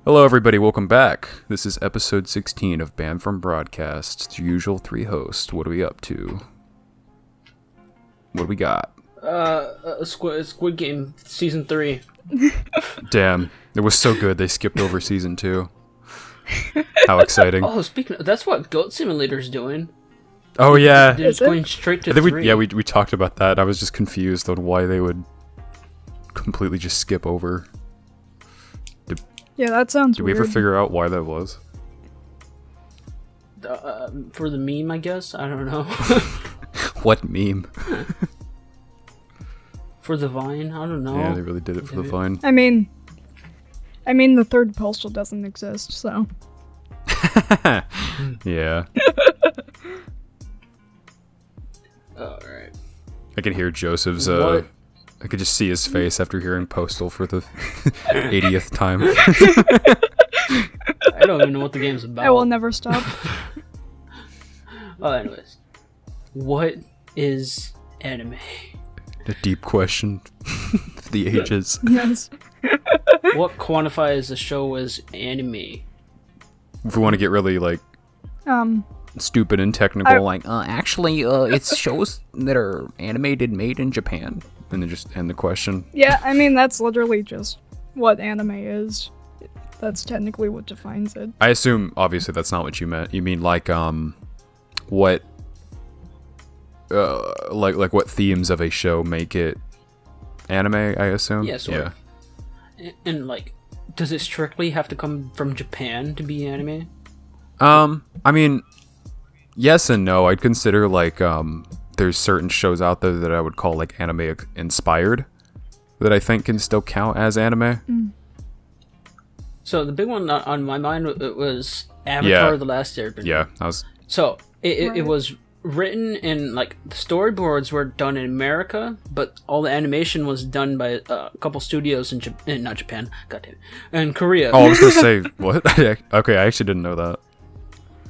Hello, everybody. Welcome back. This is episode 16 of Banned from Broadcast. It's your usual three hosts. What are we up to? What do we got? Squid Game season 3. Damn, it was so good they skipped over season 2. How exciting! Oh, speaking of, that's what Goat Simulator's doing. Oh yeah, They're just going straight to I think 3. we talked about that. I was just confused on why they would completely just skip over. Yeah, that sounds Did weird. we ever figure out why that was? For the meme, I guess. I don't know. What meme? For the Vine, I don't know. Yeah, they really did it for the Vine. I mean, the third postal doesn't exist, so. Yeah. Alright. I can hear Joseph's, What? I could just see his face after hearing Postal for the 80th time. I don't even know what the game's about. I will never stop. Oh, anyways. What is anime? A deep question. The ages. Yes. What quantifies a show as anime? If we want to get really, like, stupid and technical, actually, it's shows that are animated made in Japan. And then just end the question. Yeah, I mean, that's literally just what anime is. That's technically what defines it. I assume, obviously, that's not what you meant. You mean, like, what, like what themes of a show make it anime, I assume? Yeah, sort of. And, like, does it strictly have to come from Japan to be anime? I mean, yes and no. I'd consider, like, there's certain shows out there that I would call, like, anime inspired that I think can still count as anime. So the big one on my mind it was Avatar: The Last Airbender. Yeah, I was. So it was written in, like, the storyboards were done in America, but all the animation was done by a couple studios in not Japan, goddamn, in Korea. Oh, I was gonna say what? Okay, I actually didn't know that.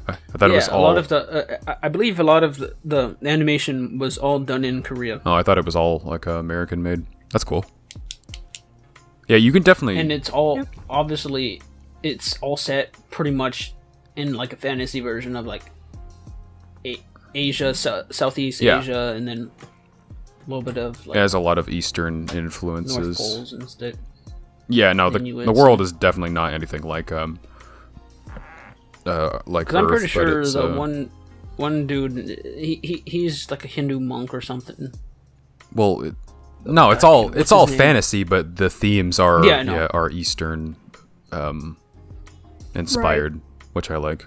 I thought it was all. A lot of the I believe a lot of the animation was all done in Korea. Oh, I thought it was all like American made. That's cool. Yeah, you can definitely. And it's all obviously it's all set pretty much in, like, a fantasy version of, like, Asia, Southeast Asia, and then a little bit of, like, it has a lot of Eastern North influences. Poles and stuff. Yeah, no, the Inuits world is definitely not anything like Because I'm pretty Earth, sure but it's, the one dude he's like a Hindu monk or something. Well, no, it's all his name? fantasy, but the themes are Yeah, I know. are Eastern inspired, which I like.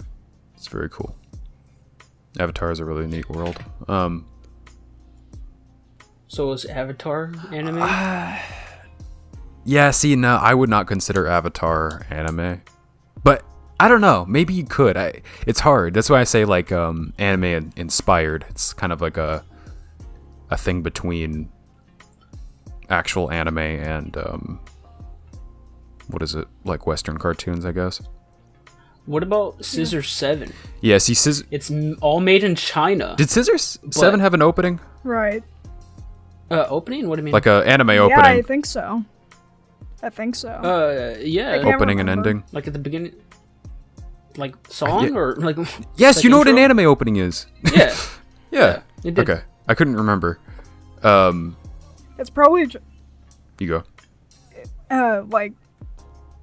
It's very cool. Avatar is a really neat world. So is Avatar anime? Yeah, see, no, I would not consider Avatar anime, but I don't know. Maybe you could. It's hard. That's why I say, like, anime inspired. It's kind of like a thing between actual anime and what is it, like Western cartoons, I guess. What about Scissor 7? Yeah, see, It's all made in China. did Scissors 7 have an opening? Right. Opening? What do you mean? Like a anime Yeah, opening? I think so. Yeah. can't Opening and remember. ending? Like at the beginning, like song Yeah. or like. Yes, like you know what an intro? anime opening is. Yeah. Yeah. It did. Okay. I couldn't remember. It's probably, You go. like,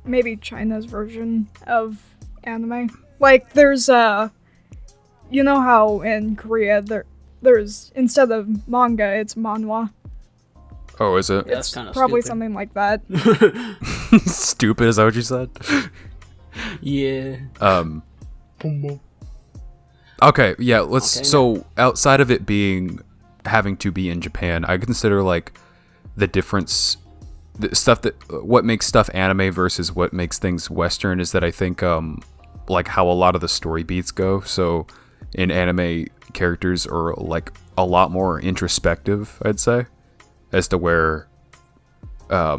maybe China's version of anime. Like, there's, you know how in Korea there's, instead of manga, it's manhwa. Oh, is it? That's kind of Probably stupid. something like that. Stupid, is that what you said? Yeah. Okay, yeah, let's Okay, so outside of it being having to be in Japan, I consider, like, the difference, the stuff that what makes stuff anime versus what makes things Western is that I think like how a lot of the story beats go. So in anime, characters are, like, a lot more introspective, I'd say, as to where a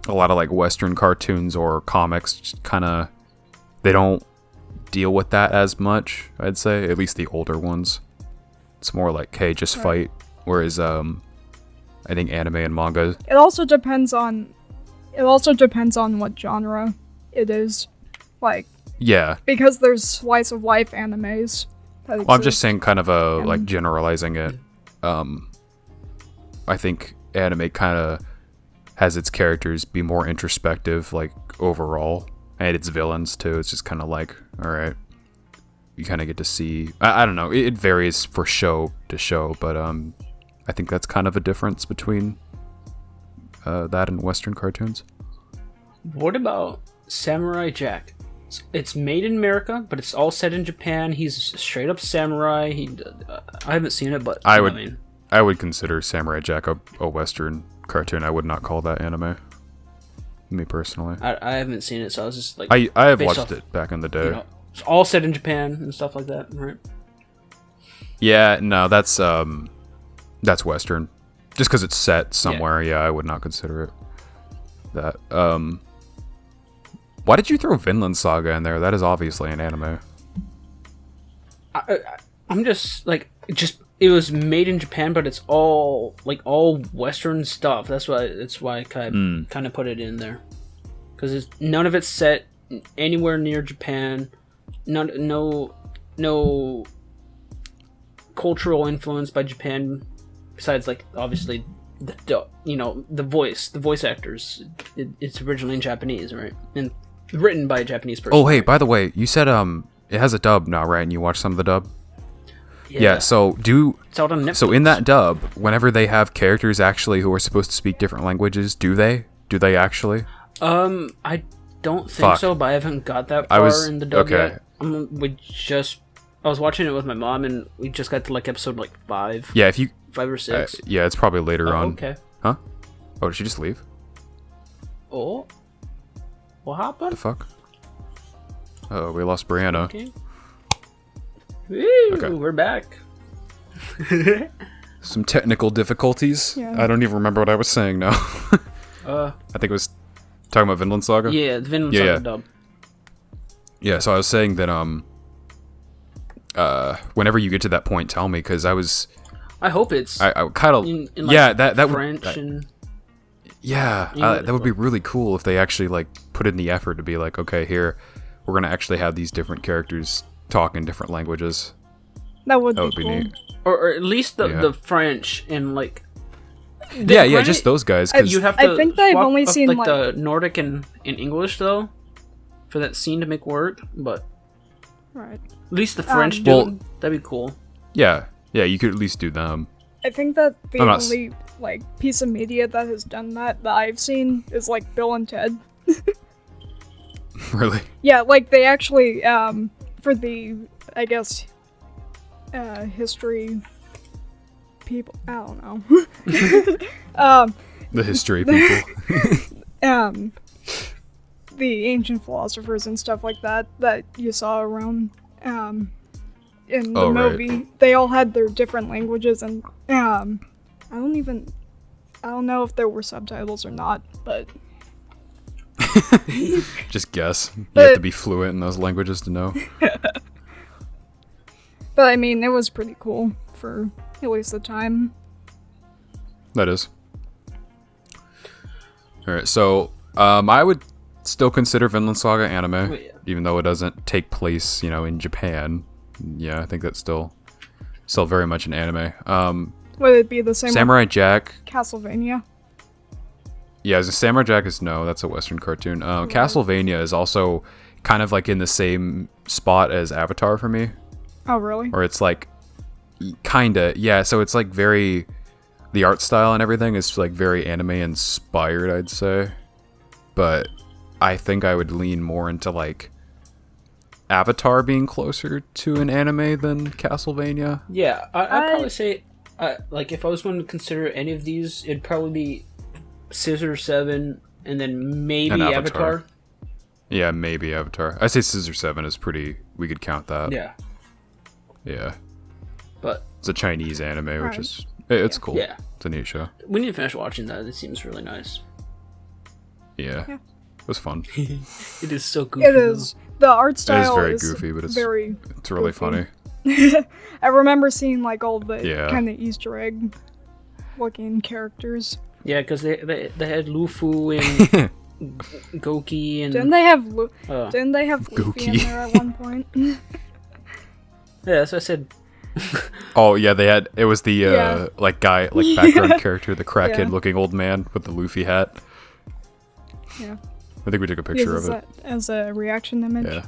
lot of, like, Western cartoons or comics kind of, they don't deal with that as much, I'd say, at least the older ones. It's more like, hey, just fight. Whereas I think anime and manga. It also depends on what genre it is. Like, Yeah. because there's slice of life animes. Well, I'm just saying, kind of like generalizing it. I think anime kind of has its characters be more introspective, like overall, and its villains too. It's just kind of like, all right, you kind of get to see. I don't know. It varies for show to show, but I think that's kind of a difference between that and Western cartoons. What about Samurai Jack? It's made in America, but it's all set in Japan. He's straight up samurai. I haven't seen it, but I would consider Samurai Jack a Western cartoon. I would not call that anime. Me personally. I haven't seen it, so I was just like... I have watched it back in the day. It's all set in Japan and stuff like that, right? Yeah, no, that's Western. Just because it's set somewhere, yeah, I would not consider it that. Why did you throw Vinland Saga in there? That is obviously an anime. I'm just like, it was made in Japan, but it's all Western stuff. That's why I kind of put it in there, because none of it's set anywhere near Japan. No cultural influence by Japan, besides like obviously the voice actors. It's originally in Japanese, right? And written by a Japanese person. Oh, hey, by the way, you said it has a dub now, right? And you watched some of the dub? Yeah, so it's out on Netflix. So in that dub, whenever they have characters actually who are supposed to speak different languages, do they actually? I don't think so, but I haven't got that far in the dub yet. I was watching it with my mom, and we just got to like episode 5. Yeah, if you 5 or 6. Yeah, it's probably later on. Okay. Huh? Oh, did she just leave? Oh, what happened? The fuck? Oh, we lost Breanna. Okay. Woo, Okay. We're back. Some technical difficulties. Yeah. I don't even remember what I was saying now. I think it was talking about Vinland Saga. Yeah, the Vinland Saga dub. Yeah, so I was saying that whenever you get to that point, tell me, because I hope it's. I kind of that French would and. Yeah, that would be really cool if they actually like put in the effort to be like, okay, here we're gonna actually have these different characters talk in different languages. That would be cool. neat. Or at least the French and like. Yeah, just those guys. You have to. I think I've only seen like the Nordic and English though, for that scene to make work. But right, at least the French dude, that'd be cool. Yeah, you could at least do them. I think that the only piece of media that has done that I've seen is like Bill and Ted. Really? Yeah, like they actually for the history people. I don't know. The history people. The ancient philosophers and stuff like that you saw around in the movie. Right. They all had their different languages, and I don't know if there were subtitles or not, but just guess. You have to be fluent in those languages to know. But I mean, it was pretty cool for at least the time. That is. Alright, so I would still consider Vinland Saga anime, even though it doesn't take place, in Japan. Yeah, I think that's still very much an anime. Would it be the same Samurai Jack? Castlevania? Yeah, Samurai Jack is that's a Western cartoon. Castlevania is also kind of like in the same spot as Avatar for me. Oh, really? Or it's like, kinda, yeah, so it's like the art style and everything is like very anime inspired, I'd say. But I think I would lean more into like Avatar being closer to an anime than Castlevania. Yeah, I'd probably say, if I was going to consider any of these, it'd probably be Scissor 7 and then maybe Avatar. Yeah, maybe Avatar. I say Scissor 7 is we could count that. Yeah. Yeah. But it's a Chinese anime, which is it's cool. Yeah. It's a neat show. We need to finish watching that. It seems really nice. Yeah. It was fun. It is so goofy. It is. The art style is very goofy, but it's really goofy. Funny. I remember seeing like all the kind of Easter egg looking characters. Yeah, because they had Lufu and Goki and didn't they have Luffy in Goki. there at one point? yeah, so I said Oh yeah, they had it was the Yeah. guy background character, the crackhead Yeah. looking old man with the Luffy hat. Yeah. I think we took a picture Uses of it. that as a reaction image.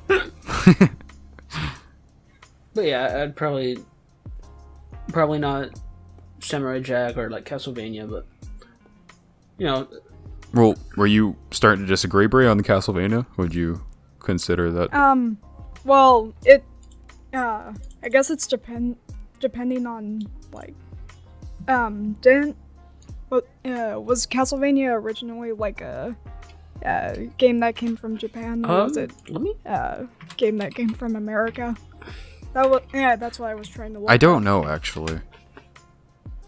Yeah. but yeah, I'd probably not Samurai Jack or like Castlevania, but you know, Well, were you starting to disagree, Brie, on the Castlevania? Would you consider that? Well, it I guess it's depending on like didn't was Castlevania originally like a game that came from Japan, or was it let me. game that came from America? That's what I was trying to look I don't up. know actually.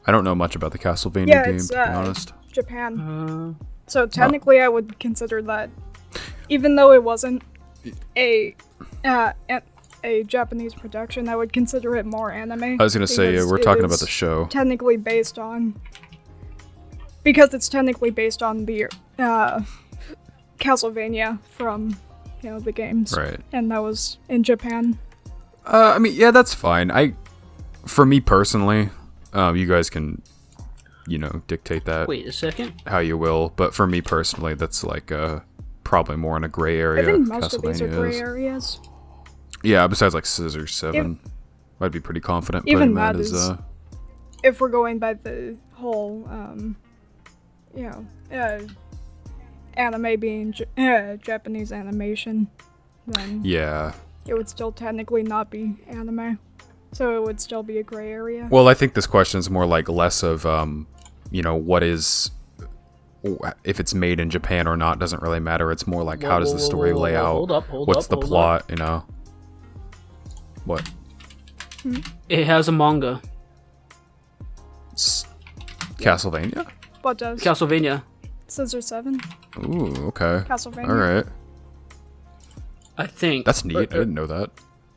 I don't know much about the Castlevania Yeah, game, it's, to be honest. Japan. So technically, I would consider that, even though it wasn't a Japanese production, I would consider it more anime. I was gonna say because we're it talking about is the show. Technically based on, because it's technically based on the Castlevania from the games, Right. and that was in Japan. I mean, yeah, that's fine. For me personally, you guys can, dictate that Wait a second. how you will. But for me personally, that's like probably more in a gray area. I think most of these are Castlevania gray is. areas. Yeah, besides like Scissor 7, I'd be pretty confident Even putting that that as is- If we're going by the whole, anime being Japanese animation, then yeah. it would still technically not be anime. So it would still be a gray area. Well, I think this question is more like less of, what is, if it's made in Japan or not doesn't really matter. It's more like how does the story lay out? Hold up, What's the hold plot? What? It has a manga. Castlevania? What does? Castlevania. Scissor 7? Ooh, okay. Castlevania? All right. I think. That's neat. I didn't know that.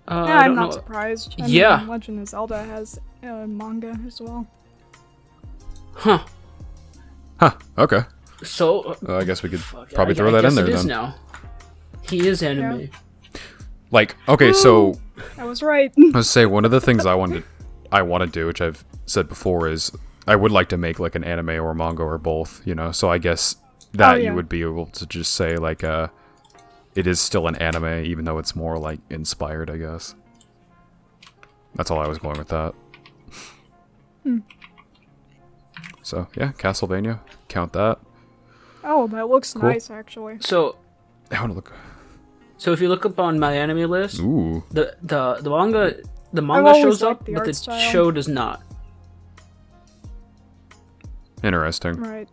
Yeah, I I'm don't not know. surprised. Yeah. Legend of Zelda has manga as well. Huh. Huh. Okay. So. I guess we could fuck, probably I throw that guess in there it is then. now. He is anime. Like, okay, so I was right. let's say one of the things I want to do, which I've said before, is I would like to make like an anime or manga or both, So I guess that yeah. you would be able to just say like it is still an anime, even though it's more like inspired, I guess. That's all I was going with that. So yeah, Castlevania, count that. Oh, that looks Cool. nice, actually. So. I want to look. So if you look up on my anime list, Ooh, the manga always shows liked up, the but art the style. show does not. interesting. Right.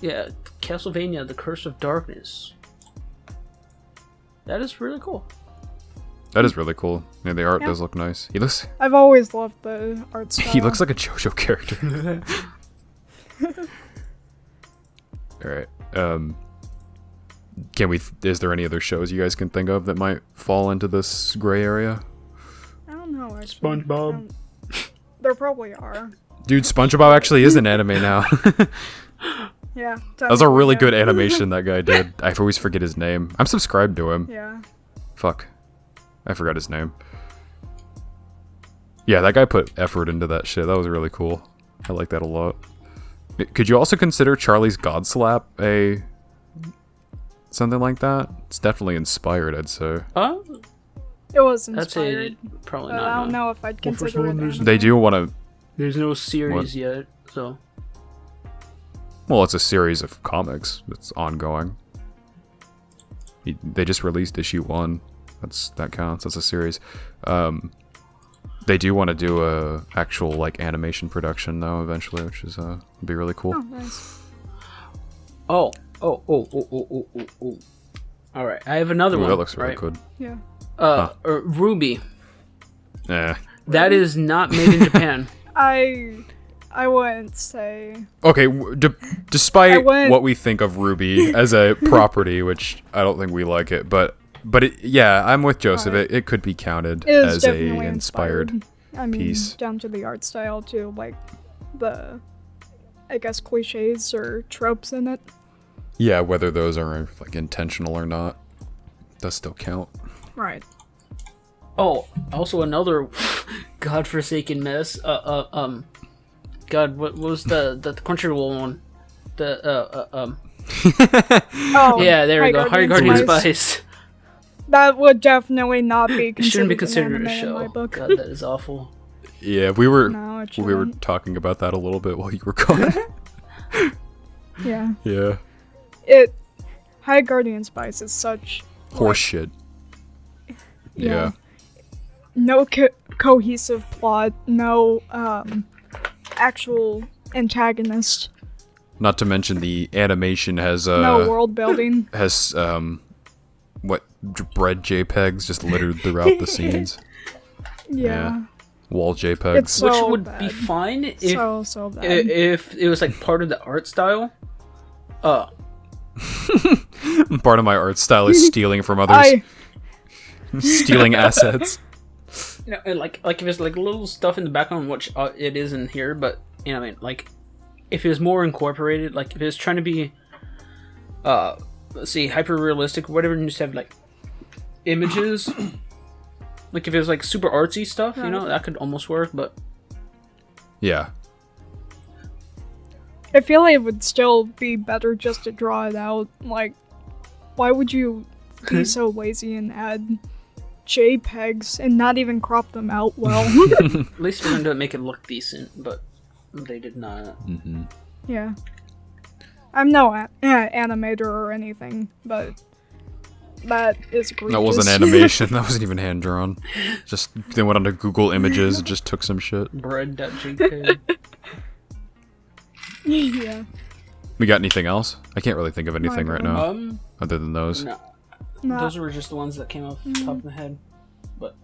Yeah, Castlevania: The Curse of Darkness. That is really cool. That is really cool. Yeah, the art Yeah. does look nice. He looks I've always loved the art style. he looks like a JoJo character. All right. Is there any other shows you guys can think of that might fall into this gray area? I don't know, actually. SpongeBob. There probably are. Dude, SpongeBob actually is an anime now. Yeah. That was a really technically, good animation that guy did. I always forget his name. I'm subscribed to him. Yeah. Fuck. I forgot his name. Yeah, that guy put effort into that shit. That was really cool. I like that a lot. Could you also consider Charlie's God Slap a something like that? It's definitely inspired, I'd say. It was That's inspired. probably But not. I don't no. know if I'd Well, for consider it some reason- anime. They do want to. There's no series What? yet, so. Well, it's a series of comics that's ongoing. They just released issue 1. That counts. That's a series. They do want to do a actual like animation production though eventually, which is would be really cool. Oh, nice. Oh. All right, I have another Ooh, one. that looks really right? good. Yeah. Ruby. Eh. That is not made in Japan. I wouldn't say. Okay, despite went- what we think of Ruby as a property, which I don't think we like it, but yeah, I'm with Joseph. Alright. It could be counted It is as a definitely inspired. I mean, piece. down to the art style too, like the I guess, cliches or tropes in it. Yeah, whether those are like intentional or not, does still count. Right. Oh, also another godforsaken mess. God, what was the Crunchyroll one? Oh, Yeah, there we go. High Guardian Spice. Spice. That would definitely not be It shouldn't be considered an considered a anime in my show. book. God, that is awful. Yeah, we were No, it we were shouldn't. talking about that a little bit while you were gone. Yeah. Yeah, High Guardian Spice is such horse shit. Yeah. no cohesive plot, no actual antagonist, Not to mention the animation has no world building. has bread JPEGs just littered throughout the scenes. Yeah. Wall JPEGs. It's so Which would bad. be fine if So bad. if it was like part of the art style. Part of my art style is stealing from others, stealing assets. You know, and like if there's like little stuff in the background, which it is in here, but you know, what I mean, like if it was more incorporated, like if it was trying to be, let's see, hyper realistic, whatever, and just have like images, like if it was like super artsy stuff, you know, that could almost work. But Yeah. I feel like it would still be better just to draw it out. Like, why would you be so lazy and add JPEGs and not even crop them out well? at least we're going to make it look decent. But they did not. Yeah. I'm no animator or anything, but that is egregious. That wasn't animation. That wasn't even hand drawn. Just they went onto Google Images and just took some shit. Bread.jpg. Yeah. We got anything else? I can't really think of anything right now other than those. No. No. Those were just the ones that came off the top of my head. But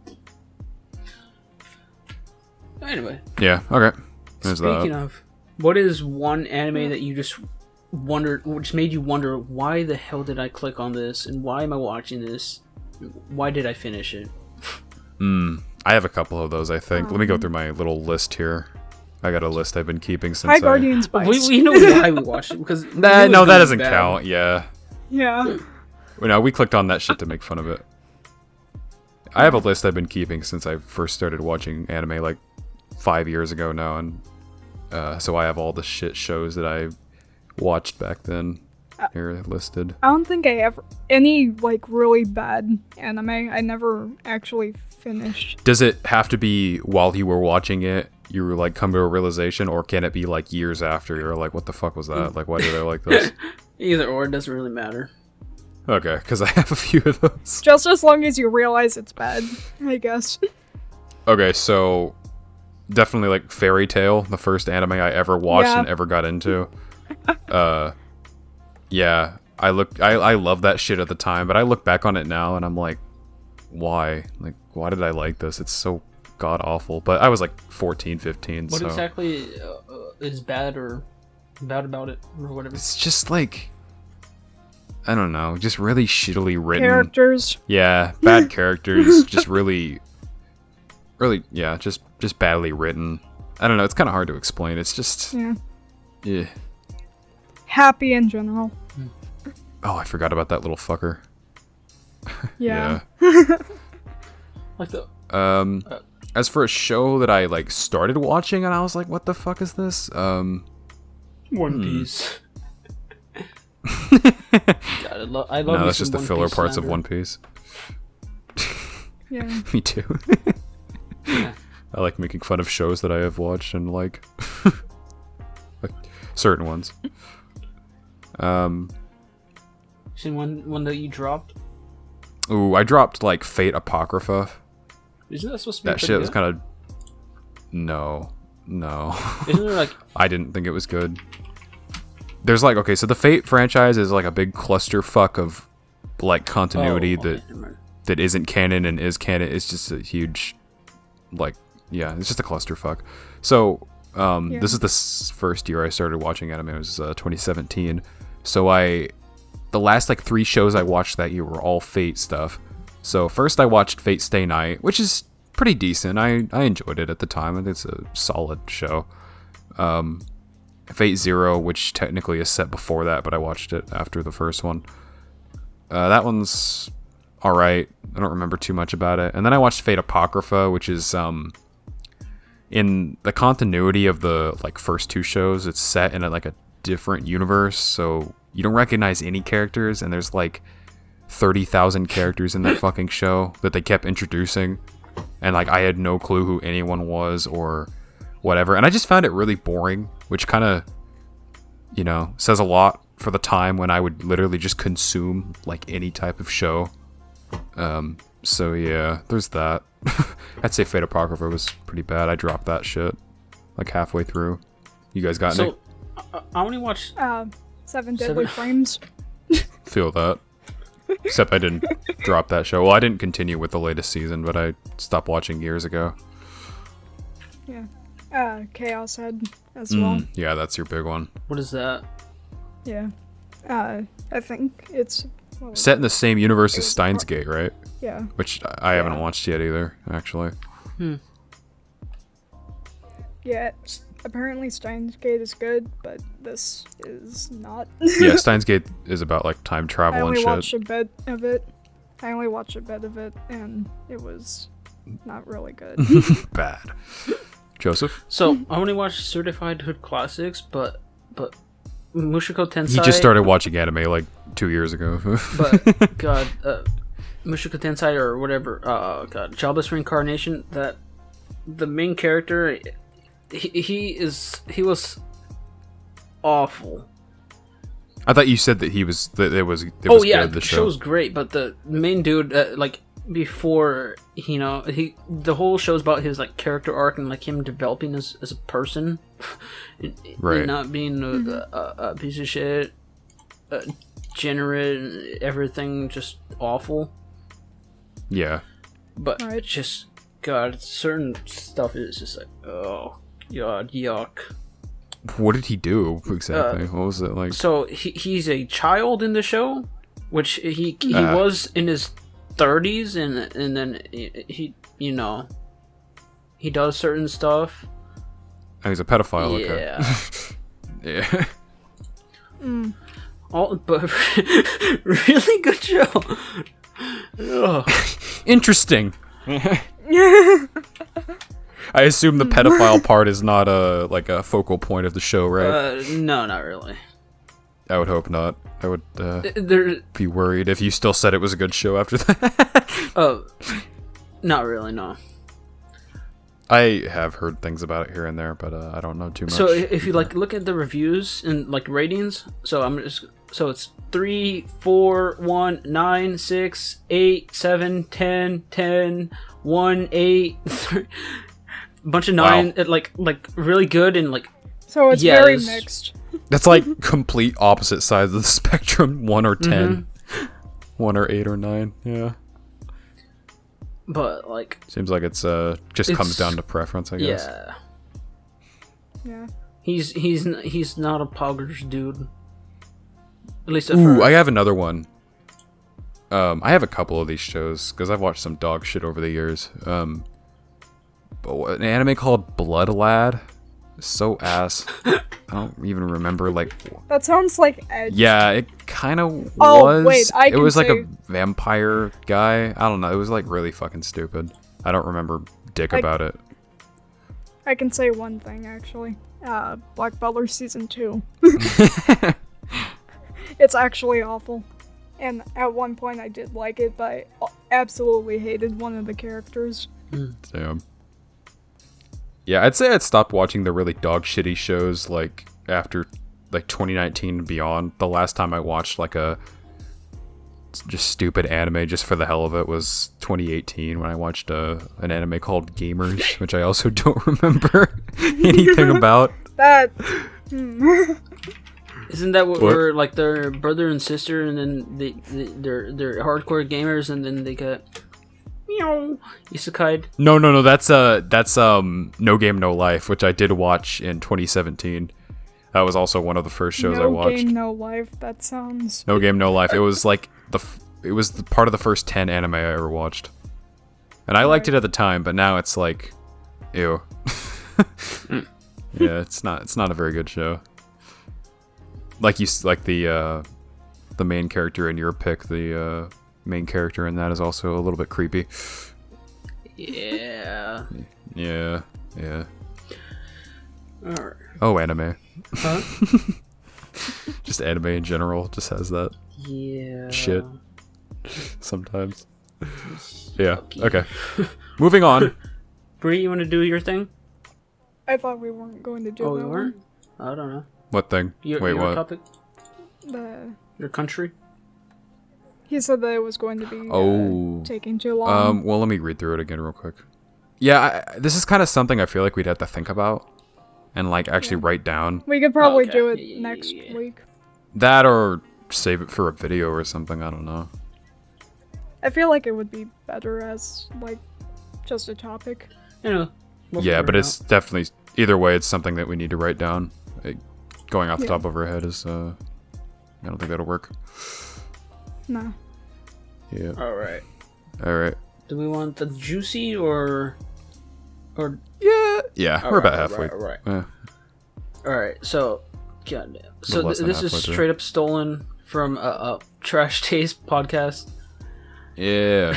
anyway, Yeah. Okay. There's speaking that. of, what is one anime that you just wondered, which made you wonder, why the hell did I click on this, and why am I watching this? Why did I finish it? I have a couple of those. I think. Let me go through my little list here. I got a list I've been keeping since. High Guardian Spice. We know why we watched it because No, we knew it was that gonna be doesn't bad. count. Yeah. Yeah. Well, no, we clicked on that shit to make fun of it. I have a list I've been keeping since I first started watching anime, like 5 years ago now, and so I have all the shit shows that I watched back then here listed. I don't think I ever any like really bad anime. I never actually finished. Does it have to be while you were watching it, you were like come to a realization, or can it be like years after you're like, what the fuck was that? Like, why did I like this? Either or, it doesn't really matter. Okay, because I have a few of those. Just as long as you realize it's bad, I guess. Okay, so definitely like Fairy Tail, the first anime I ever watched Yeah. and ever got into. Yeah, I love that shit at the time, but I look back on it now and I'm like, why? Like, why did I like this? It's so god awful. But I was like 14, 15, What so exactly is bad or bad about it or whatever? it's just like, I don't know, just really shittily written. Characters. Yeah, bad characters, just really, yeah, just badly written. I don't know, it's kind of hard to explain. It's just, Yeah. yeah. Happy in general. Oh, I forgot about that little fucker. Yeah. Like the As for a show that I like started watching and I was like, what the fuck is this? One Piece. God, I love No, me that's some just the One filler Piece parts of slander. One Piece. Yeah. Me too. Yeah. I like making fun of shows that I have watched and like certain ones. Seen one that you dropped? Ooh, I dropped like Fate Apocrypha. Isn't that supposed to be That pretty shit was good? kind of no. Isn't there like I didn't think it was good. There's like, okay, so the Fate franchise is like a big clusterfuck of like continuity that isn't canon and is canon. It's just a huge, like, yeah, it's just a clusterfuck. So this is the first year I started watching anime. It was 2017. So the last like 3 shows I watched that year were all Fate stuff. So first I watched Fate Stay Night, which is pretty decent. I enjoyed it at the time, and it's a solid show. And Fate Zero, which technically is set before that, but I watched it after the first one. That one's alright. I don't remember too much about it. And then I watched Fate Apocrypha, which is in the continuity of the like first two shows. It's set in a different universe, so you don't recognize any characters, and there's like 30,000 characters in that fucking show that they kept introducing, and like I had no clue who anyone was or whatever, and I just found it really boring, which kind of, you know, says a lot for the time when I would literally just consume like any type of show. So yeah, there's that. I'd say Fate Apocrypha was pretty bad. I dropped that shit like halfway through. You guys got any? I only watched 7 Deadly Flames. Feel that. Except I didn't drop that show. Well, I didn't continue with the latest season, but I stopped watching years ago. Yeah. Chaos Head as well. Yeah, that's your big one. What is that? Yeah. I think it's set in the same universe as Steins Gate, right? Yeah. Which I haven't watched yet either, actually. Yeah. Apparently Steins Gate is good, but this is not. Yeah, Steins Gate is about like time travel and shit. I only watched a bit of it, and it was not really good. Bad. Joseph? So I only watched Certified Hood Classics, but Mushoku Tensei. He just started watching anime like 2 years ago. But God, Mushoku Tensei or whatever. God, Jobless Reincarnation. That the main character, he was awful. I thought you said that it was Oh yeah, good, the the show. show's great, but the main dude, like before, you know, the whole show's about his like character arc and like him developing as a person, Right. and not being a piece of shit, degenerate, everything just awful. Yeah. But Right. just God, certain stuff is just like, oh God, yuck. What did he do exactly? What was it like? So he's a child in the show, which he was in his 30s, and then he you know, he does certain stuff. Oh, he's a pedophile. Yeah. Okay. Yeah. But really good show. Ugh. Interesting. I assume the pedophile part is not a focal point of the show, right? No, not really. I would hope not. I would There, be worried if you still said it was a good show after that. not really. No. I have heard things about it here and there, but I don't know too much. So if you like look at the reviews and like ratings, so it's 3, 4, 1, 9, 6, 8, 7, 10, 10, 1, 8, 3, bunch of 9, Wow. like really good and like. So it's very mixed. That's like complete opposite sides of the spectrum. 1 or 10, 1 or 8 or 9. Yeah. But like. Seems like it's comes down to preference, I guess. Yeah. Yeah. He's not a poggers dude. At least at Ooh, first. I have another one. I have a couple of these shows because I've watched some dog shit over the years. But an anime called Blood Lad. So ass. I don't even remember like. That sounds like Edge. Yeah, it kind of Oh, was. wait, it was like a vampire guy. I don't know. It was like really fucking stupid. I don't remember dick about it. I can say one thing actually. Black Butler season 2. It's actually awful. And at one point I did like it, but I absolutely hated one of the characters. Damn. Yeah, I'd say I'd stopped watching the really dog shitty shows like after like 2019 and beyond. The last time I watched like a just stupid anime just for the hell of it was 2018 when I watched an anime called Gamers, which I also don't remember anything about. That Isn't that what we're like their brother and sister, and then they're hardcore gamers, and then they get isekai? No. That's No Game No Life, which I did watch in 2017. That was also one of the first shows I watched. No Game No Life. That sounds. No Game No Life. It was like it was the part of the first 10 anime I ever watched, and I liked it at the time, but now it's like, ew. Yeah, it's not a very good show. like the main character in your pick, the main character in that is also a little bit creepy. Yeah. Yeah. Alright. Oh, anime. Huh? Just anime in general just has that Yeah. shit sometimes. Yeah. Yucky. Okay. Moving on. Bree, you want to do your thing? I thought we weren't going to do Oh, that we weren't? I don't know. What thing? Your what? topic? one. Your country? He said that it was going to be Oh. taking too long. Well, let me read through it again real quick. Yeah, this is kind of something I feel like we'd have to think about and like actually write down. We could probably Okay. do it Yeah. next week. That or save it for a video or something. I don't know. I feel like it would be better as like just a topic. You know. We'll Yeah, figure but it it's definitely either way. It's something that we need to write down. Like, going off the Yeah. top of our head is I don't think that'll work. No. Yeah. out. Alright. All right. Do we want the juicy or Yeah. We're about halfway. Alright. Yeah. Alright, so goddamn. So less than this is halfway through. straight up stolen from a Trash Taste podcast. Yeah.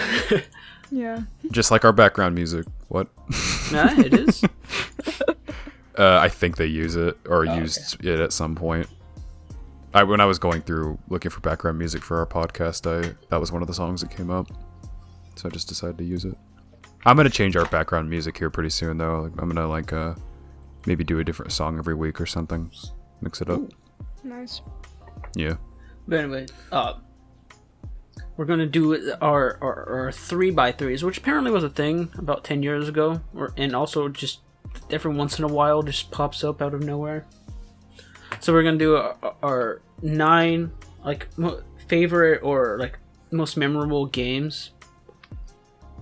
Yeah. Just like our background music. What? Yeah, it is. I think they use it or Oh, used it at some point. When I was going through looking for background music for our podcast, that was one of the songs that came up. So I just decided to use it. I'm gonna change our background music here pretty soon, though. Like, I'm gonna maybe do a different song every week or something. Mix it up. Nice. Yeah. But anyway, we're gonna do our 3x3s, which apparently was a thing about 10 years ago, and also just every once in a while just pops up out of nowhere. So we're gonna do our 9 like favorite or like most memorable games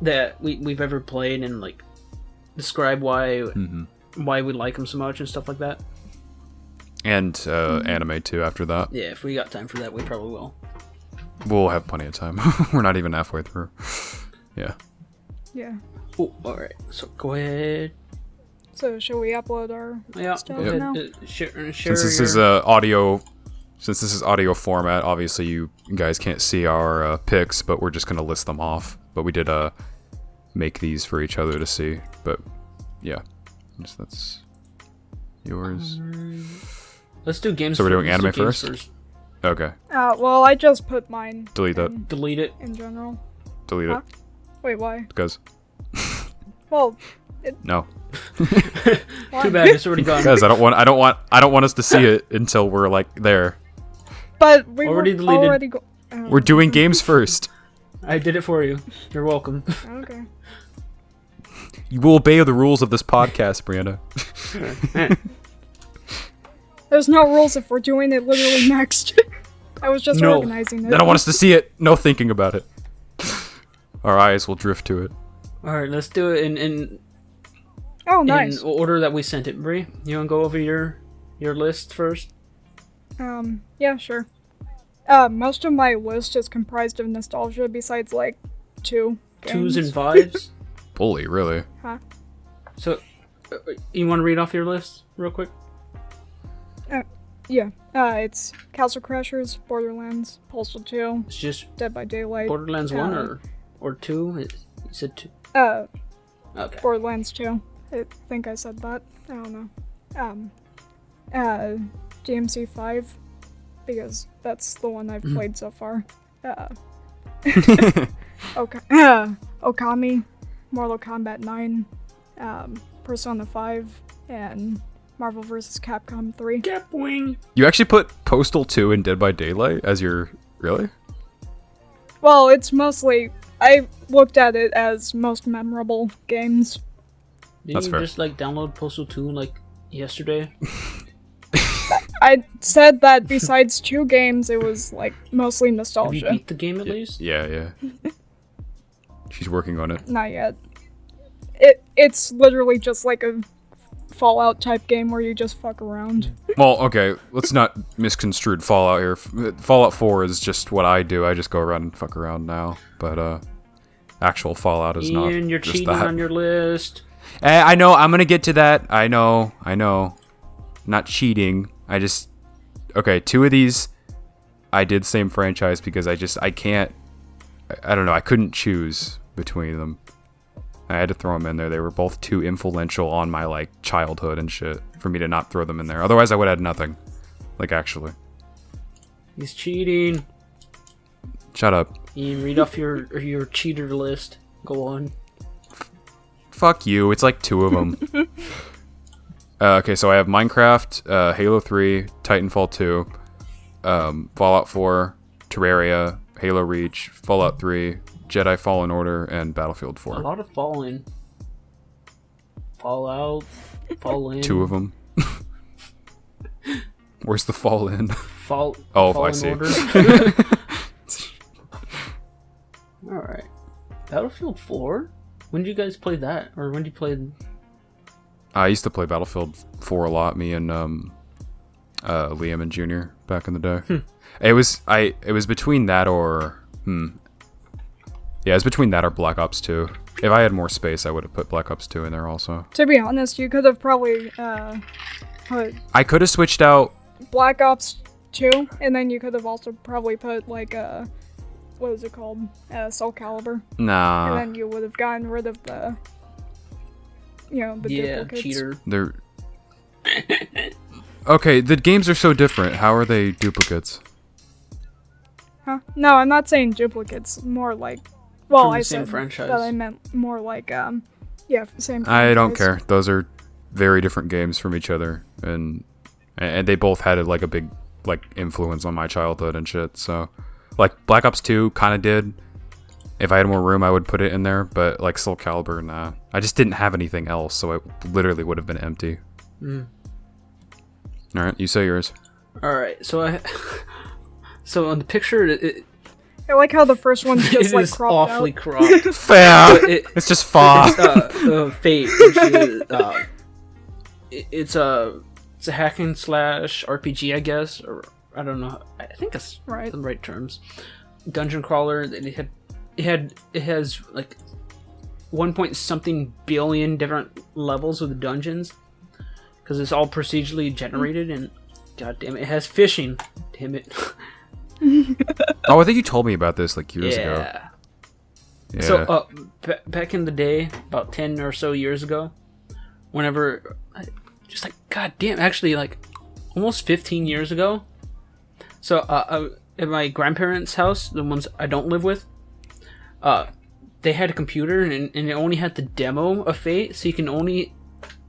that we've ever played, and like describe why we like them so much and stuff like that. And anime too. After that, Yeah, if we got time for that, we probably will. we'll have plenty of time. We're not even halfway through. Yeah. Yeah. Oh, all right. So go ahead. So shall we upload our Yeah, stuff go ahead. now? Share Since this your- is since this is audio format, obviously you guys can't see our picks, but we're just gonna list them off. But we did make these for each other to see. But yeah, that's yours. Let's do games. So we're doing let's do anime games first? Okay, Well, I just put mine delete that. Delete it. in general. Delete Huh? it Wait, why? because Well, no, why? Too bad it's already gone. because I don't want us to see it until we're like there. But we Already were deleted. already We're doing games first. I did it for you. You're welcome. Okay. You will obey the rules of this podcast, Breanna. There's no rules if we're doing it literally next. I was just No. organizing it. They don't want us to see it. No thinking about it. Our eyes will drift to it. All right, let's do it in Oh, nice. order that we sent it. Bree, you wanna go over your list first? Yeah, sure. Most of my list is comprised of nostalgia besides, like, 2 games. 2s and 5s. Bully, really? Huh? So, you want to read off your list real quick? Yeah. It's Castle Crashers, Borderlands, Postal 2, It's just Dead by Daylight. Borderlands 1 or 2. You said 2. Okay. Borderlands 2. I think I said that. I don't know. DMC 5, because that's the one I've played so far. Okami, Mortal Kombat 9, Persona 5, and Marvel vs. Capcom 3. Capwing. You actually put Postal 2 and Dead by Daylight as your... Really? Well, it's mostly... I looked at it as most memorable games. Did That's you fair. just like download Postal 2 like yesterday? I said that besides 2 games, it was, like, mostly Have you nostalgia. beat the game at least? Yeah. She's working on it. Not yet. It's literally just like a Fallout type game where you just fuck around. Well, okay, let's not misconstrued Fallout here. Fallout 4 is just what I do. I just go around and fuck around now. But, actual Fallout is not Ian, you're just cheating that. on your list. I know, I'm gonna get to that. I know. Not cheating. I just... okay, 2 of these I did same franchise because I can't. I don't know. I couldn't choose between them. I had to throw them in there. They were both too influential on my like childhood and shit for me to not throw them in there. Otherwise, I would have had nothing. Like actually. He's cheating. Shut up. Ian, read off your cheater list. Go on. Fuck you. It's like 2 of them. Okay, so I have Minecraft, Halo 3, Titanfall 2, Fallout 4, Terraria, Halo Reach, Fallout 3, Jedi Fallen Order, and Battlefield 4. A lot of Fallen. Fallout. Fallen. 2 of them. Where's the Fallen? Oh, I Fallen see. Order. Alright. Battlefield 4? When did you guys play that? Or when did you play... I used to play Battlefield 4 a lot, me and Liam and Junior back in the day. It was between that or yeah, it was between that or Black Ops 2. If I had more space, I would have put Black Ops 2 in there also. To be honest, you could have probably put I could have switched out. Black Ops 2, and then you could have also probably put like what is it called? Soul Calibur. Nah. And then you would have gotten rid of the duplicates. cheater. They're okay. The games are so different. How are they duplicates? Huh? No, I'm not saying duplicates. More like, well, From the I same said franchise. that I meant more like same. I don't franchise. care. Those are very different games from each other, and they both had like a big like influence on my childhood and shit. So, like Black Ops 2 kind of did. If I had more room, I would put it in there, but like Soul Calibur, nah. I just didn't have anything else, so it literally would have been empty. All right, you say yours. All right, so so on the picture, I like how the first one's just it like is cropped awfully out. cropped. Fair. It- It's just far. Fate, which is it's a hack and slash RPG, I guess, or I don't know. I think it's Right. the right terms. Dungeon crawler. It has like 1 point something billion different levels with the dungeons because it's all procedurally generated and god damn it has fishing. Damn it. Oh, I think you told me about this like years ago. Yeah. So, back in the day, about 10 or so years ago, whenever, just like, god damn, actually, like, almost 15 years ago. So, at my grandparents' house, the ones I don't live with, they had a computer and it only had the demo of Fate, so you can only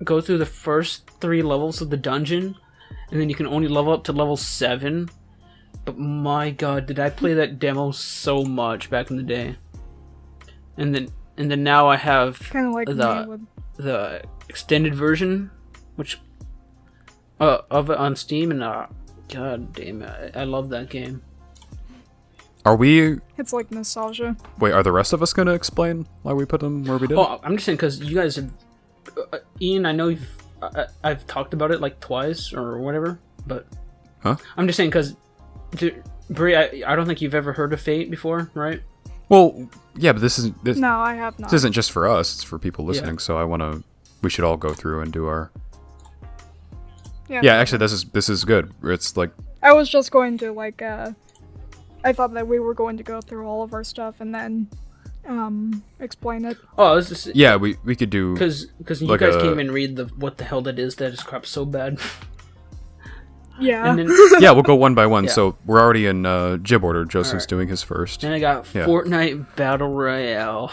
go through the first 3 levels of the dungeon, and then you can only level up to level 7. But my god, did I play that demo so much back in the day. And then now I have Kind of like me with the extended version, which of it on Steam, and god damn it, I love that game. Are we? it's like nostalgia. Wait, are the rest of us gonna explain why we put them where we did? Oh, I'm just saying because you guys have, Ian, I know I've talked about it like twice or whatever, but Huh? I'm just saying because, Brie, I don't think you've ever heard of Fate before, right? Well, yeah, but this isn't. This No, I have not. isn't just for us. It's for people listening. So we should all go through and do our. Yeah, actually, this is good. It's like I was just going to like I thought that we were going to go through all of our stuff and then explain it. Oh, I was just yeah, we could do because you like guys a- can't even read what the hell that is that is crap so bad. Yeah. And then yeah, we'll go one by one. Yeah. So we're already in jib order. Joseph's Alright. doing his first. Then I got Yeah. Fortnite Battle Royale.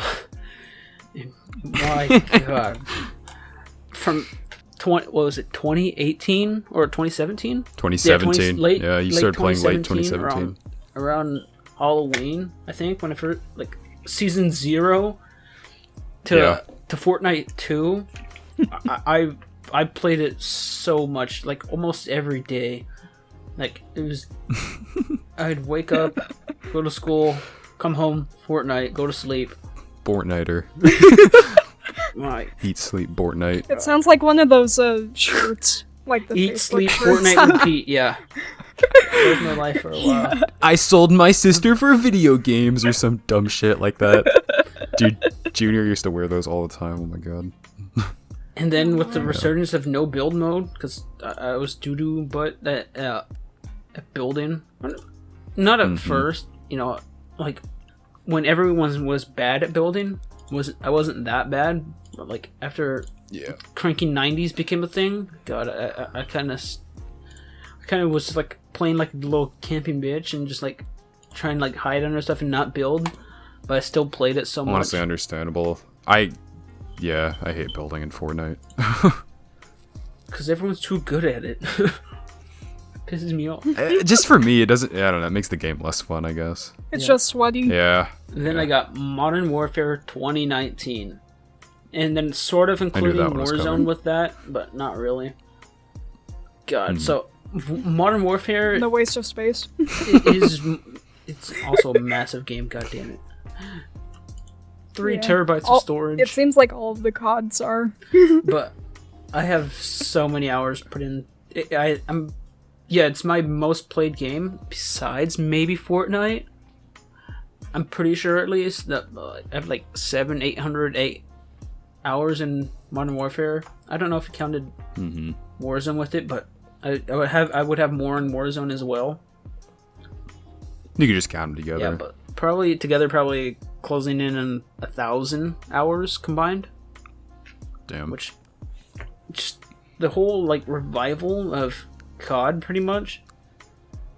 My god. From what was it, 2018 or 2017? 2017. Late, you started playing late 2017, 2017. around Halloween, I think, when I first, like, season 0 to Fortnite 2. I played it so much, like almost every day. Like it was, I'd wake up, go to school, come home, Fortnite, go to sleep. Fortniter. My Eat, sleep, Fortnite. It sounds like one of those shirts, like the eat, Facebook sleep, shirts. Fortnite, repeat. Yeah, that was my life for a while. I sold my sister for video games or some dumb shit like that. Dude, Junior used to wear those all the time. Oh my god. And then with the resurgence of no build mode, because I was doo-doo, but that at building. Not at first, like when everyone was bad at building, I wasn't that bad. But like after cranking 90s became a thing, God, I kind of was like playing like a little camping bitch and just like trying to like hide under stuff and not build, but I still played it so much. Honestly, understandable. I hate building in Fortnite. Because everyone's too good at it. Pisses me off. Just for me, it doesn't. I don't know. It makes the game less fun, I guess. It's just sweaty. Yeah. And then I got Modern Warfare 2019, and then sort of including Warzone with that, but not really. God, so Modern Warfare. No waste of space. It's also a massive game. God damn it. 3 terabytes of storage. It seems like all of the CODs are. But I have so many hours put in. It's my most played game besides maybe Fortnite. I'm pretty sure at least that I have like 808 hours in Modern Warfare. I don't know if it counted Warzone with it, but I would have more in Warzone as well. You could just count them together. Yeah, but probably closing in on 1,000 hours combined. Damn. Which, just the whole like revival of COD, pretty much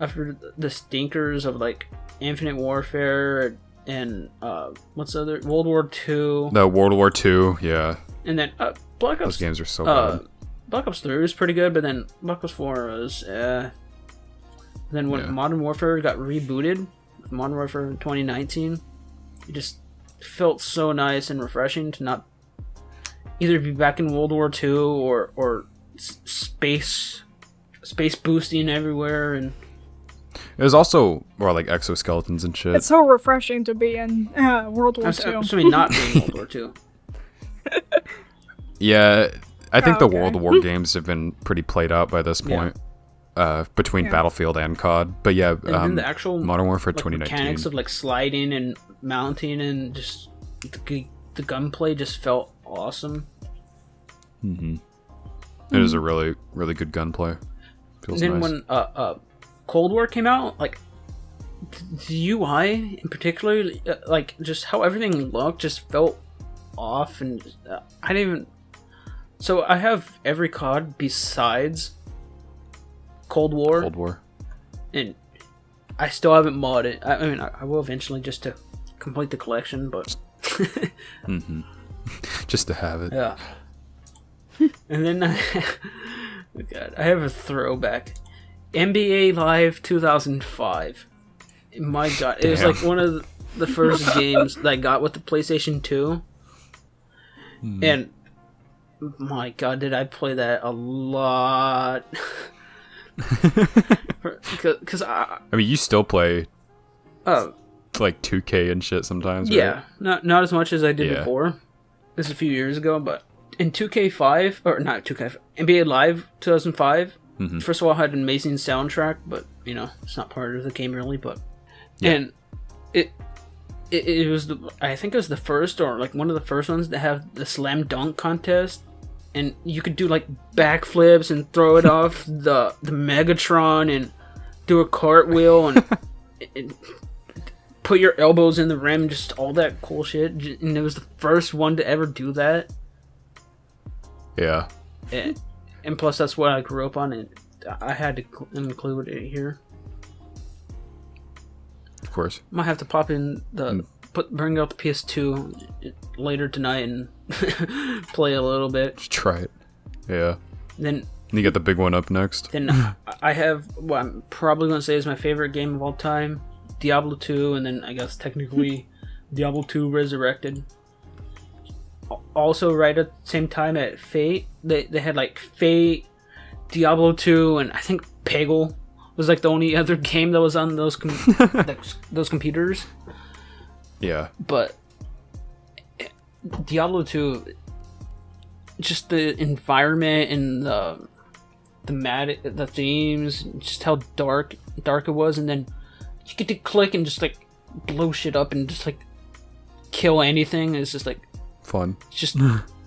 after the stinkers of like Infinite Warfare and what's the other, World War II. No, World War II, yeah. And then Black Ops. Those games are so bad. Black Ops 3 was pretty good, but then Black Ops 4 was. Then when Modern Warfare got rebooted, with Modern Warfare 2019, it just felt so nice and refreshing to not either be back in World War II or space boosting everywhere. And it was also more like exoskeletons and shit. It's so refreshing to be in World War II. I mean, not being World War II. Yeah, I think the World War games have been pretty played out by this point. Between Battlefield and COD, but yeah, and the actual Modern Warfare 2019 mechanics of like sliding and mounting and just the gunplay just felt awesome. It is a really, really good gunplay. Feels and then nice. When Cold War came out, like the UI in particular, like just how everything looked, just felt off, and I didn't even. So I have every COD besides Cold War, and I still haven't modded it. I mean, I will eventually just to complete the collection, but just to have it. Yeah. And then I have a throwback. NBA Live 2005. My God, it was like one of the first games that I got with the PlayStation 2, and my God, did I play that a lot. Because I mean, you still play like 2K and shit sometimes, right? Yeah, not as much as I did before. This is a few years ago, but in 2K5 or not 2K, NBA Live 2005. First of all, it had an amazing soundtrack, but it's not part of the game really. But and it was I think it was the first or like one of the first ones that have the slam dunk contest. And you could do like backflips and throw it off the Megatron and do a cartwheel and put your elbows in the rim, just all that cool shit. And it was the first one to ever do that. Yeah. And plus, that's what I grew up on, and I had to include it here. Of course. Might have to pop in bring out the PS2 later tonight and play a little bit. Just try it. Yeah. Then you get the big one up next. Then I have what I'm probably going to say is my favorite game of all time, Diablo 2, and then I guess technically Diablo 2 Resurrected. Also, right at the same time at Fate, they had like Fate, Diablo 2, and I think Peggle was like the only other game that was on those those computers. Yeah. But Diablo 2, just the environment and the themes, just how dark it was, and then you get to click and just like blow shit up and just like kill anything. It's just like fun. It's just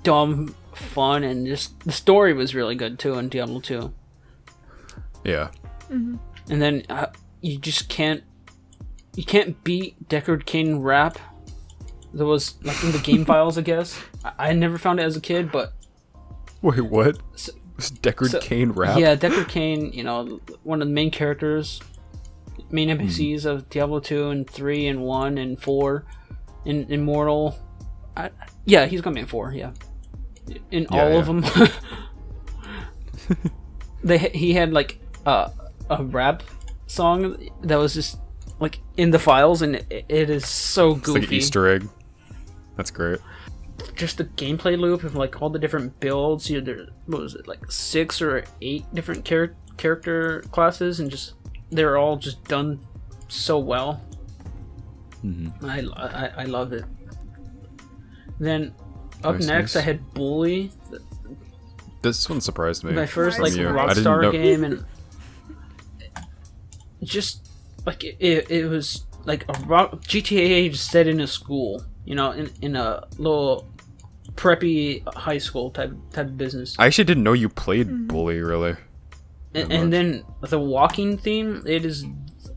dumb fun, and just the story was really good too in Diablo 2. Yeah. And then you just can't beat Deckard Cain rap. That was like in the game files, I guess. I never found it as a kid, but Wait, what? Was Deckard Cain rap? yeah, Deckard Cain, one of the main characters, main NPCs of Diablo 2 and 3 and 1 and 4 and Immortal. Yeah, he's gonna be in 4, yeah. In all of them. He had like a rap song that was just like in the files, and it is so goofy. It's like an Easter egg. That's great. Just the gameplay loop of like all the different builds. There, what was it, like 6 or 8 different character classes, and just they're all just done so well. Mm-hmm. I love it. Then up Nice, next, nice. I had Bully. This one surprised me. My first Nice. like You. I didn't Rockstar know- game, and just like it was like a GTA just set in a school, in a little preppy high school type of business. I actually didn't know you played Bully, really. And then the walking theme, it is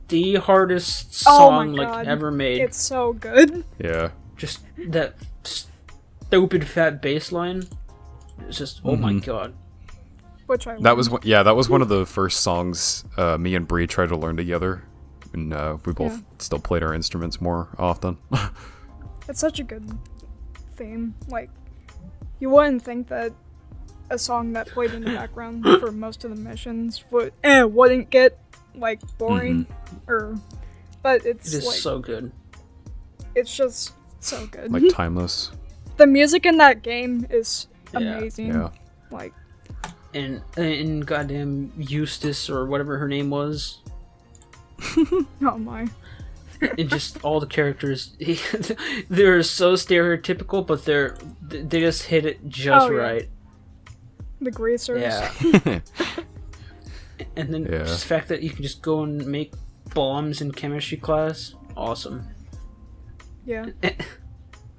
the hardest Oh my song God. ever made. It's so good. Yeah. Just that stupid fat bass line. It's just oh my God. Which I That was one of the first songs me and Bree tried to learn together, and we both Yeah. still played our instruments more often. It's such a good theme. Like, you wouldn't think that a song that played in the background for most of the missions wouldn't get like boring, but It it's is like so good. it's just so good. Like timeless. The music in that game is Yeah. amazing. Yeah. Like, And goddamn Eustace or whatever her name was. oh my. And just all the characters, they're so stereotypical, but they just hit it just Oh, yeah. right. The greasers. Yeah. And then Yeah. just the fact that you can just go and make bombs in chemistry class, awesome. Yeah.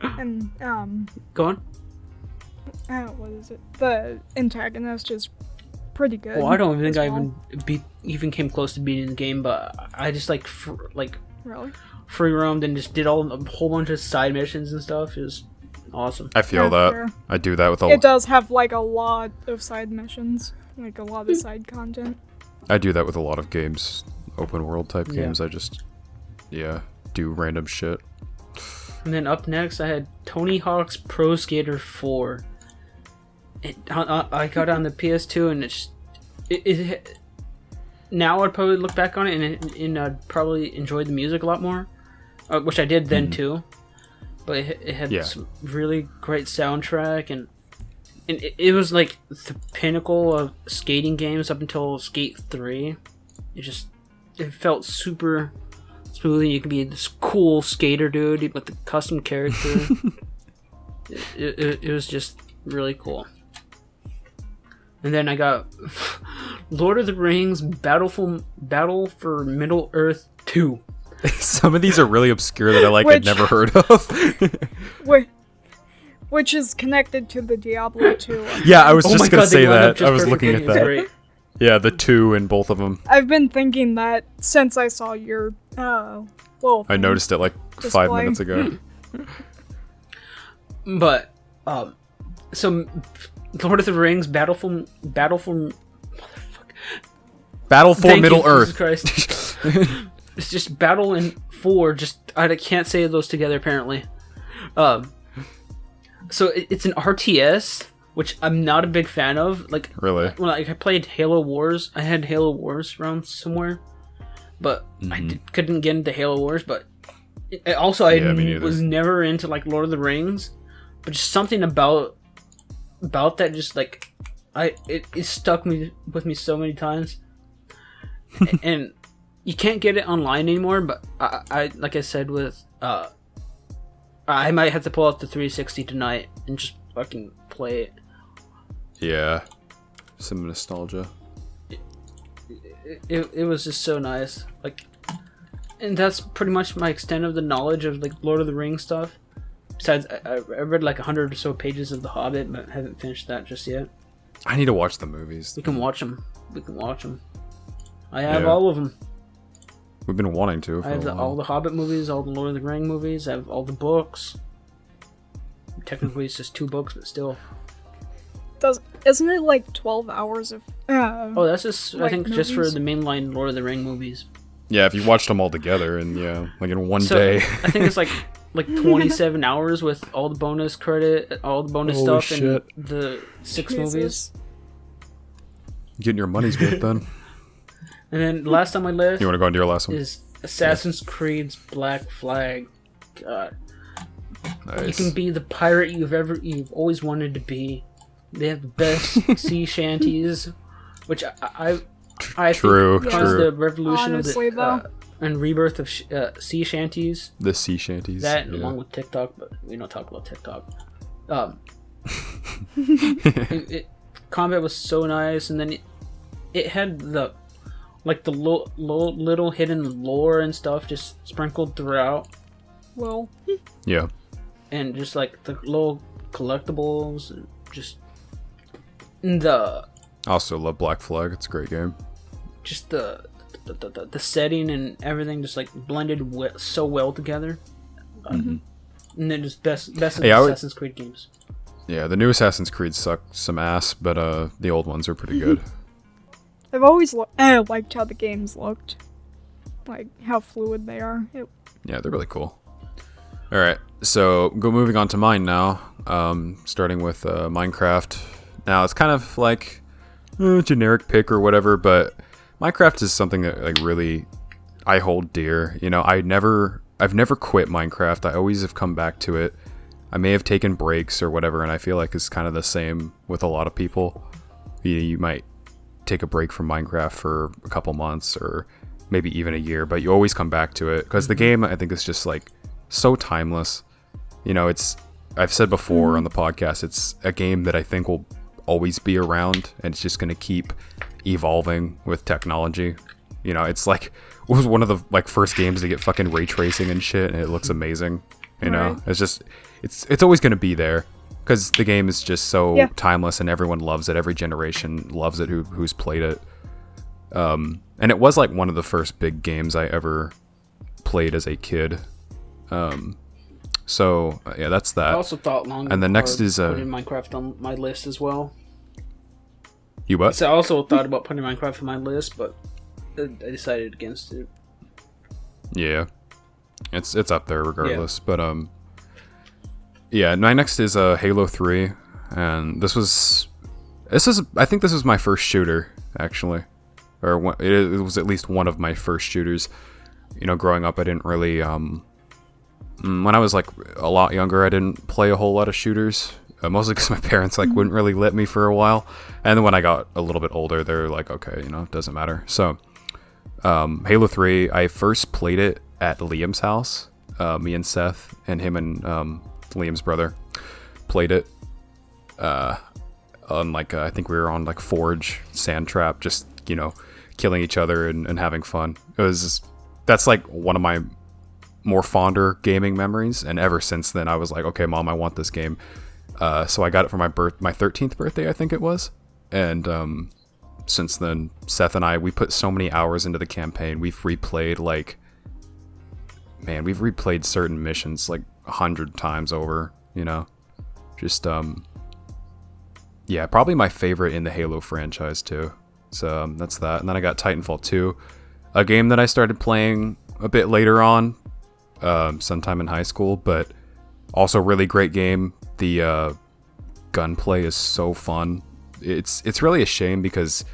And Go on. what is it? The antagonist is pretty good. Well, I don't think as I well. even came close to beating the game, but I just like Really? free roamed and just did a whole bunch of side missions and stuff. It was awesome. I feel Yeah, that. fair. I do that with It does have like a lot of side missions, like a lot of side content. I do that with a lot of games, open world type Yeah. games. I just do random shit. And then up next, I had Tony Hawk's Pro Skater 4. I got it on the PS2, and it now I'd probably look back on it and I'd probably enjoy the music a lot more, which I did then too. But it had some really great soundtrack, and it was like the pinnacle of skating games up until Skate 3. It felt super smooth. You could be this cool skater dude with the custom character. it was just really cool. And then I got Lord of the Rings Battle for Middle Earth 2. Some of these are really obscure that I'd Which- never heard of. Which is connected to the Diablo 2. Yeah, I was Oh just my gonna God, say they lined up that. just I was looking perfectly. at It's that. great. Yeah, the 2 in both of them. I've been thinking that since I saw your little I thing. noticed it like 5 Display. minutes ago. But so Lord of the Rings Battle for Battle for Thank Middle you, Earth. Jesus Christ. It's just Battle and 4. Just I can't say those together apparently. So it's an RTS, which I'm not a big fan of. Like Really? when I played Halo Wars, I had Halo Wars around somewhere, but couldn't get into Halo Wars. But also Yeah, me neither. was never into like Lord of the Rings, but just something about that just like it stuck with me so many times. And you can't get it online anymore, but I like I said with I might have to pull out the 360 tonight and just fucking play it. Yeah. Some nostalgia. It was just so nice. Like, and that's pretty much my extent of the knowledge of like Lord of the Rings stuff. Besides, I read like 100 or so pages of The Hobbit, but haven't finished that just yet. I need to watch the movies. We can watch them. I have Yeah. all of them. We've been wanting to. I have all the Hobbit movies, all the Lord of the Ring movies. I have all the books. Technically, it's just 2 books, but still. Isn't it like 12 hours of? Oh, that's just I like think just for movies? the mainline Lord of the Ring movies. Yeah, if you watched them all together and like in one So day. I think it's like 27 hours with all the bonus credit, all the bonus Holy stuff, shit. and the 6 Jesus. movies. Getting your money's worth then. And then the last on my list You want to go into your last one? is Assassin's Creed's Black Flag. God, you Nice. can be the pirate you've always wanted to be. They have the best sea shanties, which I True, think Yeah. was true. the revolution Honestly, of the and rebirth of sea shanties. The sea shanties. That yeah. along with TikTok, but we don't talk about TikTok. Combat was so nice, and then it had the little hidden lore and stuff just sprinkled throughout, Well, Yeah. and just like the little collectibles, and just the I also love Black Flag. It's a great game. just the setting and everything just like blended so well together. And then just best of Hey, I would- Assassin's Creed games. Yeah, the new Assassin's Creed suck some ass, but the old ones are pretty good. I've always liked how the games looked, like how fluid they are. Yeah, they're really cool. All right, so moving on to mine now. Starting with Minecraft. Now it's kind of like a generic pick or whatever, but Minecraft is something that like really I hold dear. You know, I've never quit Minecraft. I always have come back to it. I may have taken breaks or whatever, and I feel like it's kind of the same with a lot of people. You might take a break from Minecraft for a couple months or maybe even a year, but you always come back to it because the game I think is just like so timeless. You know, I've said before on the podcast, it's a game that I think will always be around, and it's just going to keep evolving with technology. You know, it's like it was one of the like first games to get fucking ray tracing and shit, and it looks amazing. You know, Right. it's just it's always going to be there because the game is just so Yeah. timeless, and everyone loves it. Every generation loves it who's played it. And it was like one of the first big games I ever played as a kid. So yeah, that's I that. also thought long And the next is, putting Minecraft on my list as well. You what? So I also thought about putting Minecraft on my list, but I decided against it. Yeah, it's up there regardless. But yeah. My next is Halo 3, and this is I think this was my first shooter actually, or it was at least one of my first shooters. You know, growing up, I didn't really when I was like a lot younger, I didn't play a whole lot of shooters. Mostly because my parents like wouldn't really let me for a while, and then when I got a little bit older, they're like, okay, you know, it doesn't matter. So, Halo 3, I first played it at Liam's house. Me and Seth and him and Liam's brother played it. On like I think we were on like Forge, Sand Trap, just you know, killing each other and having fun. That's like one of my more fonder gaming memories, and ever since then, I was like, okay, Mom, I want this game. So I got it for my 13th birthday, I think it was. And since then, Seth and I, we put so many hours into the campaign. We've replayed we've replayed certain missions like 100 times over, you know? Just, yeah, probably my favorite in the Halo franchise too. So that's that. And then I got Titanfall 2, a game that I started playing a bit later on, sometime in high school, but also really great game. The gunplay is so fun. It's really a shame because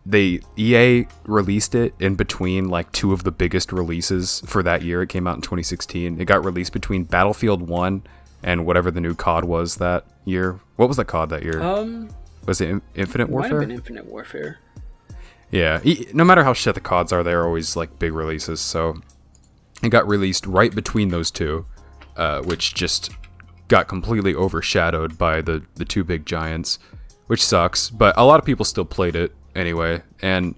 EA released it in between like two of the biggest releases for that year. It came out in 2016. It got released between Battlefield 1 and whatever the new COD was that year. What was the COD that year? Was it Infinite Might have Warfare? been Infinite Warfare. Yeah, no matter how shit the CODs are, they're always like big releases. So it got released right between those two, which just got completely overshadowed by the two big giants, which sucks. But a lot of people still played it anyway, and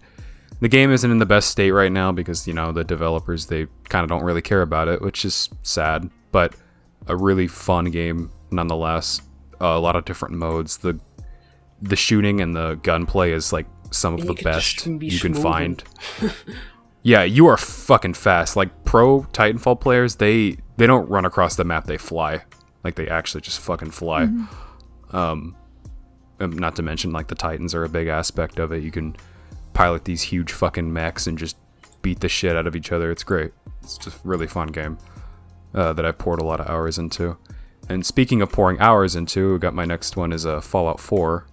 the game isn't in the best state right now because, you know, the developers, they kind of don't really care about it, which is sad. But a really fun game nonetheless. A lot of different modes. The shooting and the gunplay is like some of And the you could just best be you can schmoovin'. find. Yeah, you are fucking fast. Like pro Titanfall players, they don't run across the map, they fly. Like they actually just fucking fly. Not to mention like the Titans are a big aspect of it. You can pilot these huge fucking mechs and just beat the shit out of each other. It's great. It's just a really fun game that I've poured a lot of hours into. And speaking of pouring hours into, I got my next one is Fallout 4.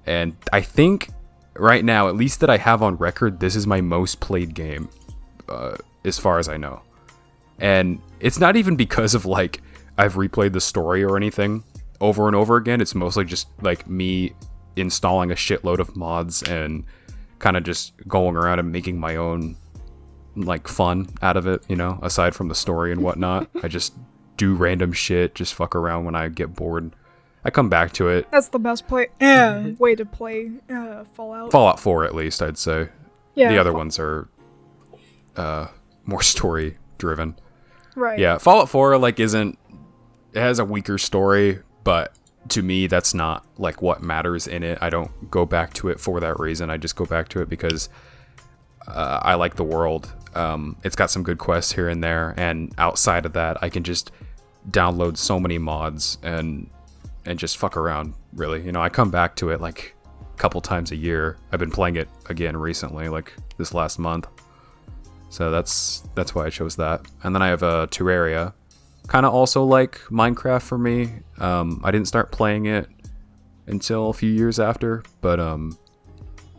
And I think right now, at least that I have on record, this is my most played game as far as I know. And it's not even because of like I've replayed the story or anything over and over again. It's mostly just like me installing a shitload of mods and kind of just going around and making my own like fun out of it, you know, aside from the story and whatnot. I just do random shit, just fuck around when I get bored. I come back to it. That's the best way to play Fallout. Fallout 4 at least, I'd say. Yeah, The other ones are more story driven. Right. Yeah, Fallout 4 like it has a weaker story, but to me that's not like what matters in it. I don't go back to it for that reason. I just go back to it because I like the world. It's got some good quests here and there, and outside of that I can just download so many mods and just fuck around, really. You know, I come back to it like a couple times a year. I've been playing it again recently, like this last month. So that's why I chose that. And then I have Terraria, kind of also like Minecraft for me. I didn't start playing it until a few years after, but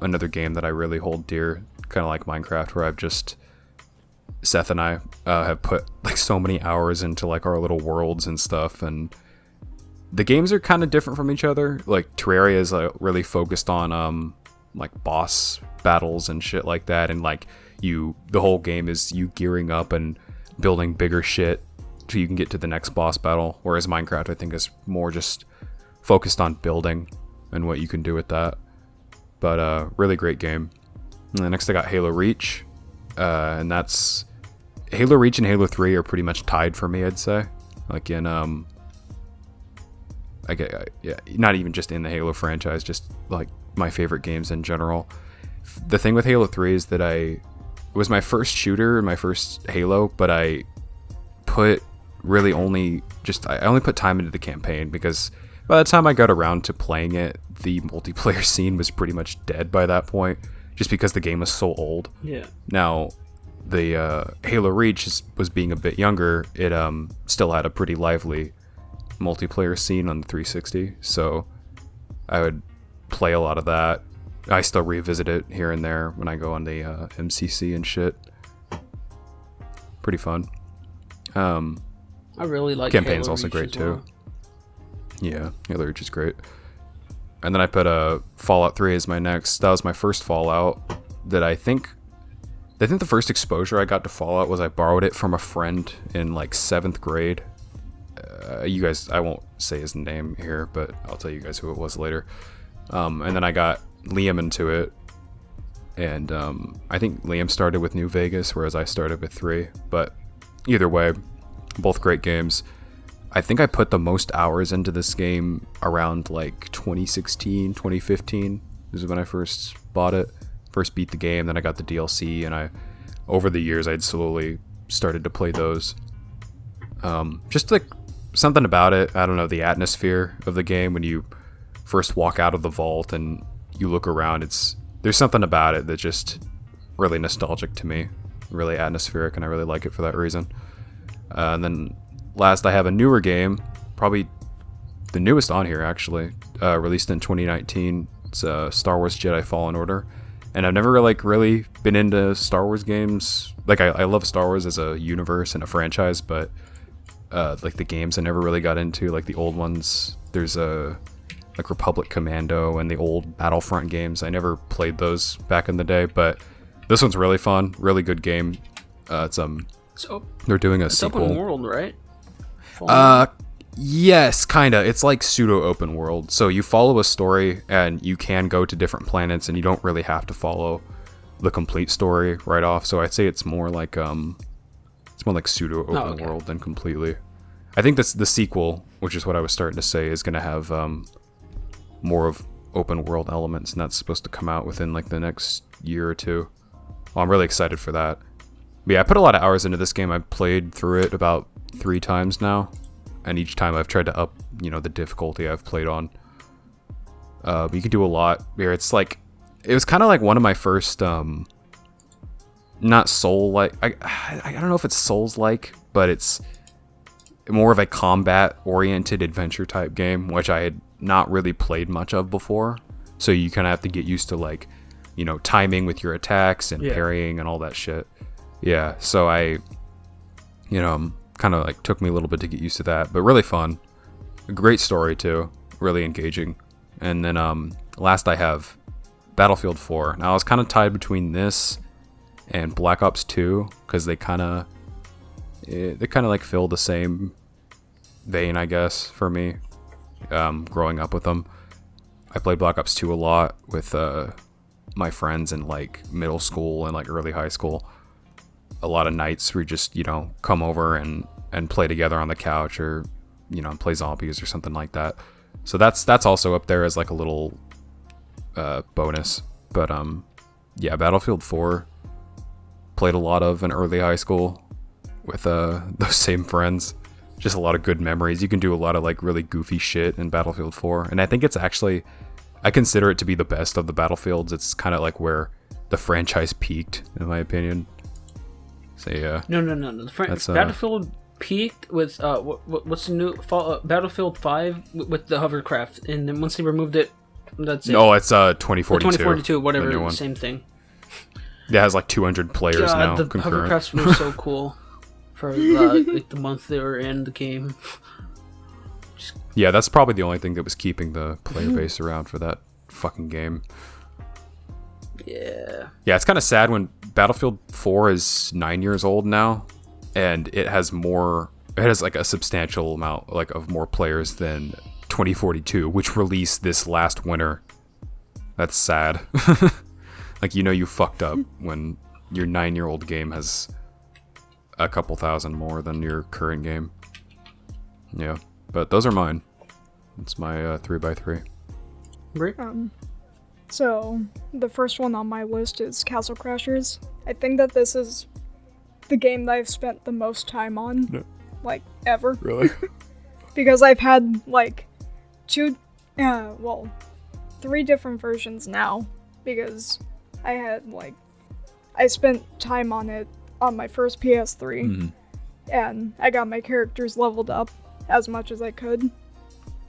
another game that I really hold dear, kind of like Minecraft, where Seth and I have put like so many hours into like our little worlds and stuff, and the games are kind of different from each other. Like Terraria is really focused on like boss battles and shit like that, and like the whole game is you gearing up and building bigger shit so you can get to the next boss battle, whereas Minecraft I think is more just focused on building and what you can do with that. But really great game. And then next I got Halo Reach, and that's Halo Reach and Halo 3 are pretty much tied for me, I'd say. Like in not even just in the Halo franchise, just like my favorite games in general. The thing with Halo 3 is that it was my first shooter, my first Halo, but I only put time into the campaign because by the time I got around to playing it, the multiplayer scene was pretty much dead by that point, just because the game was so old. Yeah. Now, the Halo Reach was being a bit younger. It still had a pretty lively multiplayer scene on the 360, so I would play a lot of that. I still revisit it here and there when I go on the MCC and shit. Pretty fun. I really like campaign's Halo also Reach great as too. well. Yeah, Halo Reach is great. And then I put Fallout 3 as my next. That was my first Fallout that I think the first exposure I got to Fallout was I borrowed it from a friend in like 7th grade. You guys, I won't say his name here, but I'll tell you guys who it was later. And then I got Liam into it, and I think Liam started with New Vegas, whereas I started with 3. But either way, both great games. I think I put the most hours into this game around like 2016, 2015. This is when I first bought it, first beat the game, then I got the DLC, and over the years I'd slowly started to play those. Just like something about it, I don't know, the atmosphere of the game when you first walk out of the vault and you look around, there's something about it that's just really nostalgic to me, really atmospheric, and I really like it for that reason. And then last I have a newer game, probably the newest on here actually, released in 2019. It's Star Wars Jedi Fallen Order, and I've never really been into Star Wars games. Like I love Star Wars as a universe and a franchise, but like the games I never really got into, like the old ones. There's like Republic Commando and the old Battlefront games. I never played those back in the day, but this one's really fun, really good game. They're doing a sequel. Open world, right? Yes, kinda. It's like pseudo open world. So you follow a story and you can go to different planets, and you don't really have to follow the complete story right off. So I'd say it's more like pseudo open world than completely. I think that's the sequel, which is what I was starting to say, is gonna have more of open world elements, and that's supposed to come out within like the next year or two. Well, I'm really excited for that. But yeah, I put a lot of hours into this game. I've played through it about 3 times now, and each time I've tried to up, the difficulty I've played on. But you can do a lot here. It's like, it was kind of like one of my first, not soul-like, I don't know if it's Souls-like, but it's more of a combat-oriented adventure type game, which I had not really played much of before. So you kind of have to get used to like, timing with your attacks and parrying and all that shit. Yeah, so I, kind of like took me a little bit to get used to that, but really fun. A great story too, really engaging. And then last I have Battlefield 4. Now I was kind of tied between this and Black Ops 2 because they kind of like fill the same vein, I guess, for me. Growing up with them, I played Black Ops 2 a lot with my friends in like middle school and like early high school. A lot of nights we just come over and play together on the couch, or play zombies or something like that. So that's also up there as like a little bonus. But yeah, Battlefield 4 played a lot of in early high school with those same friends. Just a lot of good memories. You can do a lot of like really goofy shit in Battlefield 4, and I think it's actually, I consider it to be the best of the Battlefields. It's kind of like where the franchise peaked, in my opinion. So yeah. No. Battlefield peaked with what's the new Battlefield 5 with the hovercraft, and then once they removed it, that's it. No, it's 2042. 2042, whatever, same thing. Yeah, it has like 200 players now. The concurrent. hovercrafts were so cool for like the month they were in the game. Yeah, that's probably the only thing that was keeping the player base around for that fucking game. Yeah. Yeah, it's kind of sad when Battlefield 4 is 9 years old now, and it has like a substantial amount like of more players than 2042, which released this last winter. That's sad. Like, you fucked up when your 9-year-old game has a couple thousand more than your current game. Yeah, but those are mine. It's my 3x3. Great. So the first one on my list is Castle Crashers. I think that this is the game that I've spent the most time on, like, ever. Really? Because I've had like 3 different versions now, because I spent time on it on my first PS3, and I got my characters leveled up as much as I could,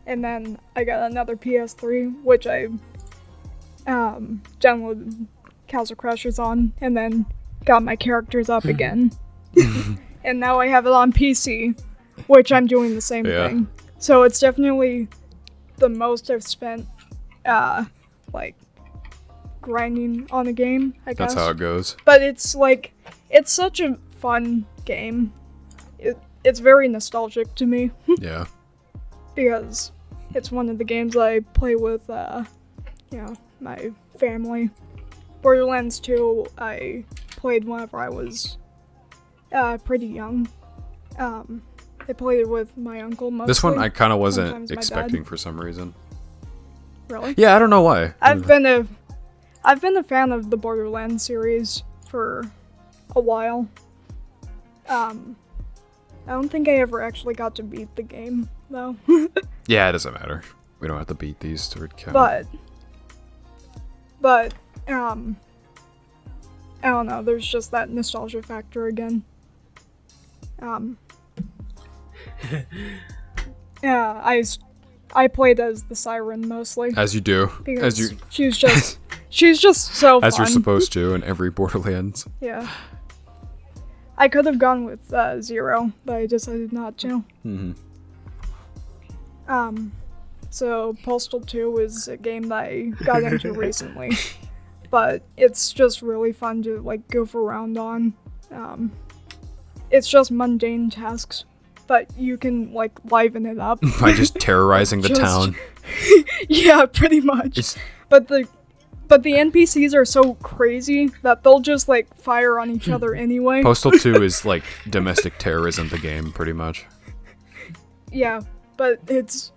and then I got another PS3, which I downloaded Castle Crashers on, and then got my characters up again, and now I have it on PC, which I'm doing the same thing. So it's definitely the most I've spent, like, grinding on a game, I guess. That's how it goes. But it's like, it's such a fun game. It's very nostalgic to me. Yeah. Because it's one of the games I play with, my family. Borderlands 2, I played whenever I was pretty young. I played it with my uncle mostly. This one I kind of wasn't Sometimes my expecting dad. for some reason. Really? Yeah, I don't know why. I've been a fan of the Borderlands series for a while. I don't think I ever actually got to beat the game, though. Yeah, it doesn't matter. We don't have to beat these to count. But, I don't know, there's just that nostalgia factor again. Yeah, I played as the Siren mostly. As you do. Because she's just so fun. As you're supposed to in every Borderlands. Yeah. I could have gone with Zero, but I decided not to. So Postal 2 is a game that I got into recently, but it's just really fun to like goof around on. It's just mundane tasks, but you can like liven it up by just terrorizing the town. Yeah, pretty much. But the NPCs are so crazy that they'll just like fire on each other anyway. Postal 2 is like domestic terrorism, the game, pretty much. Yeah, but it's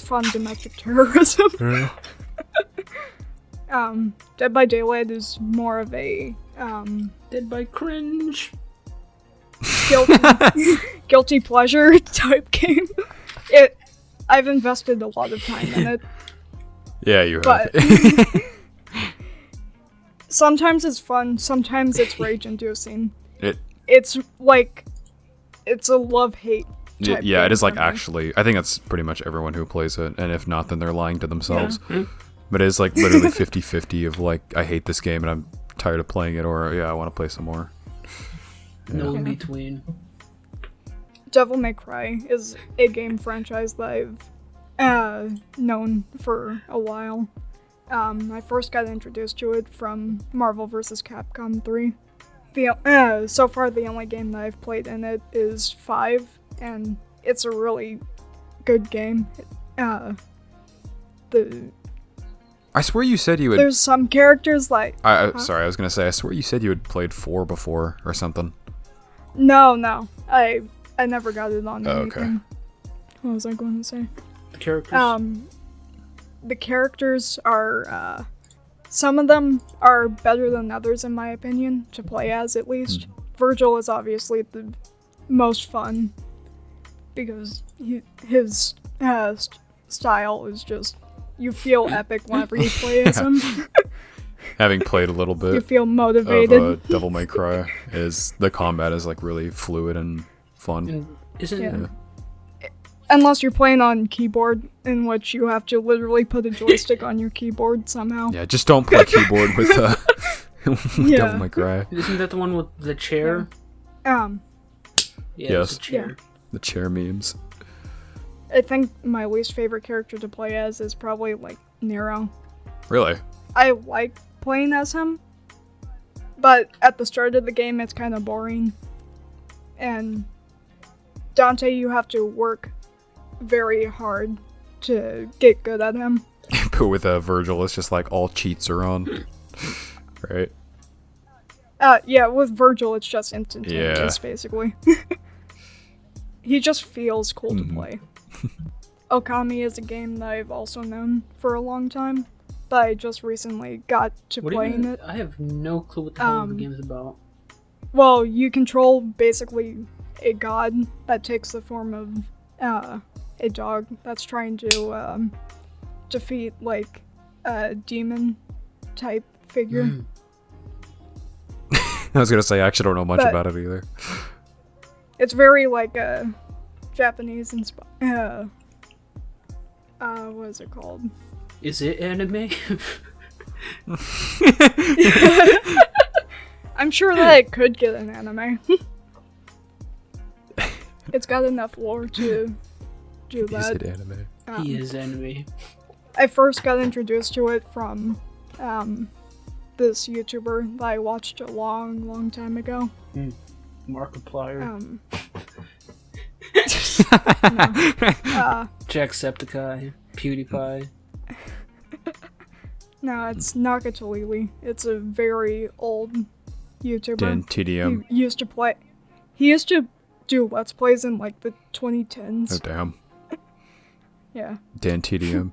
fun domestic terrorism. Dead by Daylight is more of a Dead by cringe. guilty pleasure type game. I've invested a lot of time in it. Yeah, you have. But sometimes it's fun, sometimes it's rage-inducing. It's like, it's a love-hate type yeah, it is like game for me. actually. I think that's pretty much everyone who plays it, and if not, then they're lying to themselves. Yeah. But it is like literally 50-50 of like, I hate this game and I'm tired of playing it, or yeah, I want to play some more. No in between. Devil May Cry is a game franchise that I've known for a while. I first got introduced to it from Marvel vs. Capcom 3. So far, the only game that I've played in it is 5, and it's a really good game. I swear you said you had. There's some characters like... Sorry, I was gonna say, I swear you said you had played 4 before or something. No. I never got it on anything. Okay. What was I going to say? The characters. The characters are, some of them are better than others in my opinion, to play as at least. Virgil is obviously the most fun, because his style is just, you feel epic whenever you play as him. Having played a little You bit feel motivated. of Devil May Cry, the combat is like really fluid and fun. And isn't Yeah. Unless you're playing on keyboard, in which you have to literally put a joystick on your keyboard somehow. Yeah, just don't play keyboard with Devil May Cry. Isn't that the one with the chair? Yeah. Yeah, Yes. the chair. The chair memes. I think my least favorite character to play as is probably like Nero. Really? I like playing as him, but at the start of the game it's kind of boring. And Dante, you have to work very hard to get good at him. But with Virgil, it's just like all cheats are on. Right? Yeah, with Virgil it's just instantaneous, basically. He just feels cool to play. Okami is a game that I've also known for a long time, but I just recently got to playing it. I have no clue what the hell the game's about. Well, you control basically a god that takes the form of a dog that's trying to defeat like a demon type figure. I was gonna say, I actually don't know much about it either. It's very like Japanese inspired. What is it called? Is it anime? I'm sure that it could get an anime. It's got enough lore to do that. Is it anime? He is anime. I first got introduced to it from this YouTuber that I watched a long time ago. Markiplier. Jacksepticeye. PewDiePie. No, it's Nakatolili. It's a very old YouTuber. Dan TDM. He used to do Let's Plays in like the 2010s. Oh damn. Yeah. Dan TDM.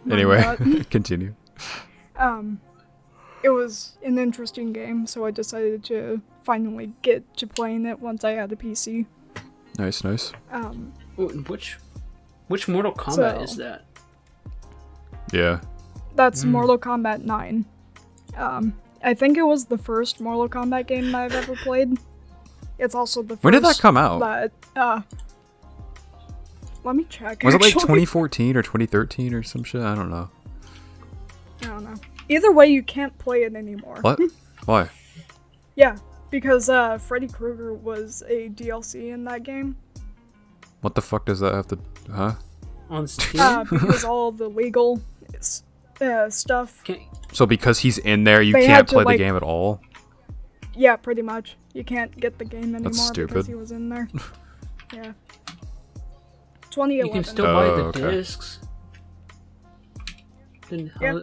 Anyway, continue. It was an interesting game, so I decided to finally get to playing it once I had a PC. Nice. Which Mortal Kombat is that? Yeah. That's Mortal Kombat 9. I think it was the first Mortal Kombat game that I've ever played. It's also the first. When did that come out? But, let me check. Was it like actually. 2014 or 2013 or some shit? I don't know. I don't know. Either way, you can't play it anymore. What? Why? Yeah, because Freddy Krueger was a DLC in that game. What the fuck does that have to... Huh? On Steam? Because all the legal stuff. So because he's in there, you They can't had to, play the like- game at all? Yeah, pretty much. You can't get the game anymore stupid. because he was in there. Yeah. 2011. You can still buy the okay. discs. Then how,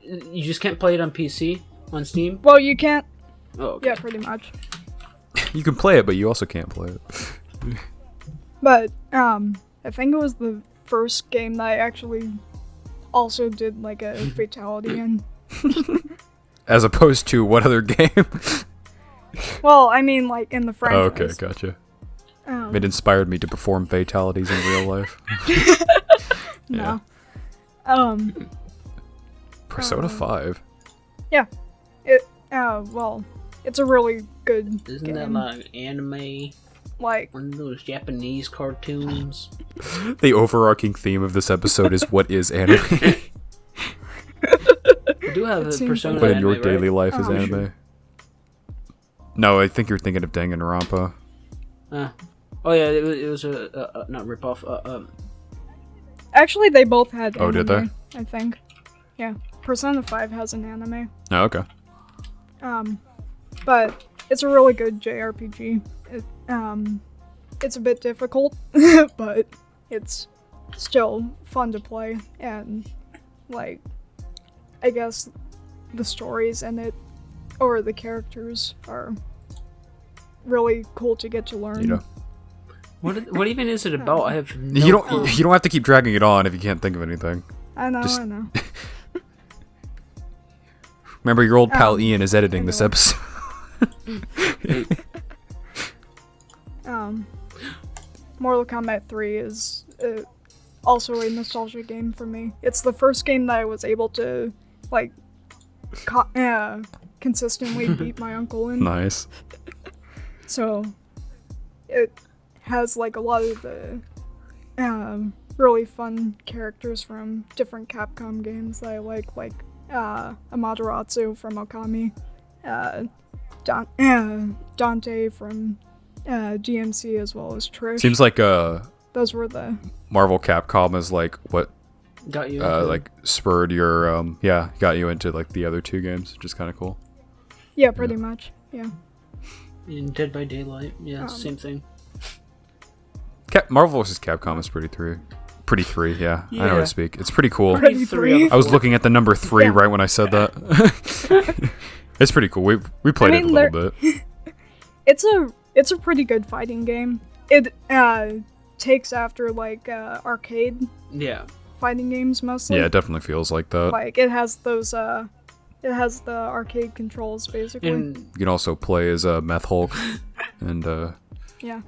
you just can't play it on PC? On Steam? Well, you can't. Oh, okay. Yeah, pretty much. You can play it, but you also can't play it. But I think it was the first game that I actually also did like a fatality in. As opposed to what other game? Well, I mean, like in the Oh, okay, franchise. gotcha. Um, It inspired me to perform fatalities in real life. no. Persona 5. Yeah. Well, it's a really good Isn't game. that like anime? Like, One of those Japanese cartoons? The overarching theme of this episode is what is anime? We do have It a seems Persona What in anime, your daily right? life is Oh, anime? sure. No, I think you're thinking of Danganronpa. Oh yeah, it was a not ripoff. actually, they both had anime. Oh, did they? I think. Yeah. Persona 5 has an anime. Oh, okay. But it's a really good JRPG. It's a bit difficult, but it's still fun to play, and like, I guess the stories in it or the characters are really cool to get to learn. You know. What even is it about? I have no You clue. don't have to keep dragging it on if you can't think of anything. I know, Just- I know. Remember, your old pal Ian is editing this anyway. episode. Mortal Kombat 3 is also a nostalgia game for me. It's the first game that I was able to, like, consistently beat my uncle in. Nice. So, it has, like, a lot of the really fun characters from different Capcom games that I like Amaterasu from Okami, Dante from DMC, as well as Trish. Seems like Those were the... Marvel Capcom is like what Got you. like spurred your got you into like the other two games, which is kind of cool. Yeah, pretty much. Yeah. In Dead by Daylight, yeah, same thing. Marvel vs. Capcom is pretty three. Yeah, I know how Yeah. to speak. It's pretty cool. Pretty three. I was looking at the number 3 Yeah. right when I said that. It's pretty cool. We played it a little bit. It's a pretty good fighting game. It takes after like arcade Yeah. fighting games mostly. Yeah, it definitely feels like that. Like it has those it has the arcade controls basically. And You can also play as Meth Hulk, and Yeah.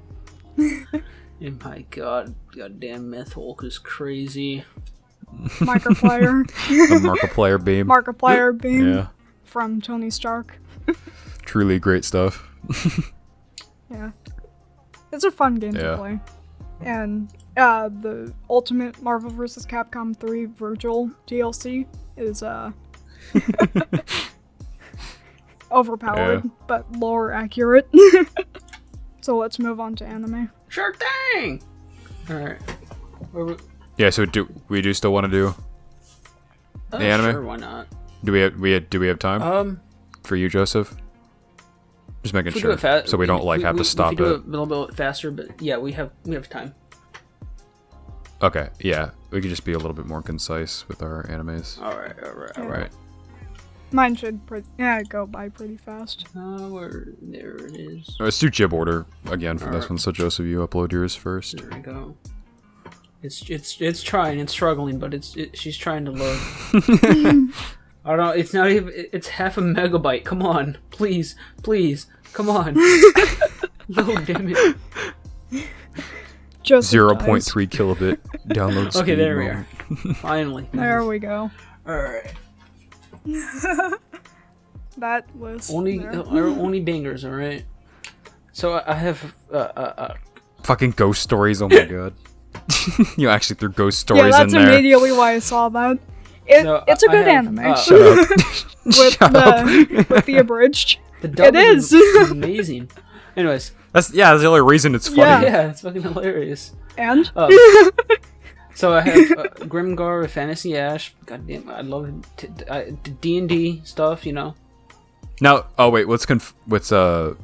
and my god, goddamn Meth Hulk is crazy. Markiplier. a Markiplier beam. Markiplier beam Yeah, from Tony Stark. truly great stuff. Yeah. It's a fun game Yeah. to play. And the Ultimate Marvel vs. Capcom 3 Virgil DLC is overpowered, Yeah. but lore accurate. So let's move on to anime. Sure thing. All right. Yeah, so do we still want to do? The anime? Sure, why not? Do we have time for you, Joseph? Just making If we sure, do it fast, so we don't like have to stop we do it. it a little bit faster, but yeah, we have time. Okay, yeah, we could just be a little bit more concise with our animes. All right. Yeah. Right. Mine should go by pretty fast. There it is. Let's do jib order again for this Alright. one. So Joseph, you upload yours first. There we go. It's trying. It's struggling, but she's trying to load. I don't know. It's not even. It's half a megabyte. Come on, please, come on. Load, damn it. Just 0.3 kilobit download speed. Okay, there we moment. are. Finally. There we go. All right. That was Only bangers. All right. So I have Fucking ghost stories. Oh my god. You actually threw ghost Yeah, stories in that's there. immediately why I saw that. It's a I good have, anime. Shut up. with the abridged. The dub It is. amazing. Anyways, That's the only reason it's funny. Yeah. yeah, it's fucking hilarious. And So I have Grimgar, Fantasy Ash. God damn, I love D&D stuff. You know. Now, oh wait, let's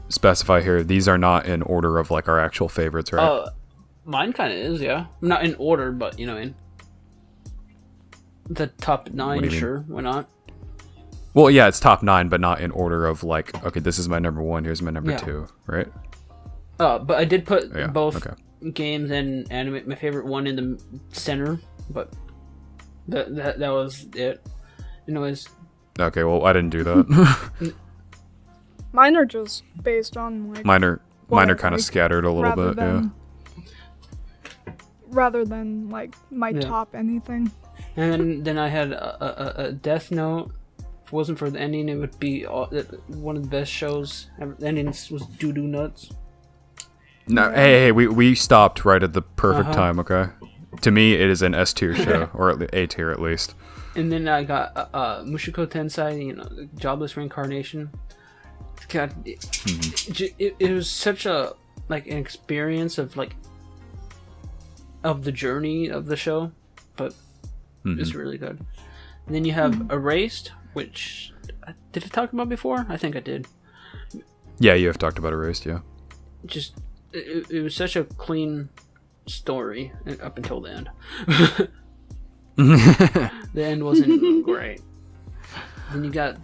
specify here. These are not in order of like our actual favorites, right? Mine kind of is, yeah. Not in order, but you know, in the top What 9. do you mean? Sure, why not? Well, yeah, it's top 9, but not in order of like, okay, this is my number 1. Here's my number Yeah. 2, right? But I did put Yeah, both okay. games and anime. My favorite one in the center, but That was it. Anyways, Okay, well, I didn't do that. Mine are just based on like Mine are what I kind of like, scattered a little rather bit, yeah. than rather than like my Yeah. top anything. and then I had a Death Note. If it wasn't for the ending, it would be one of the best shows ever. The ending was doo doo nuts. No, hey, we stopped right at the perfect Uh-huh. time, okay? To me, it is an S tier show, or A tier at least. And then I got Mushiko Tensei, the Jobless Reincarnation. God, it was such a an experience of of the journey of the show, but it's really good. And then you have Erased, which did I talk about before? I think I did. Yeah, you have talked about Erased, yeah. Just it was such a clean story up until the end. The end wasn't great. Then you got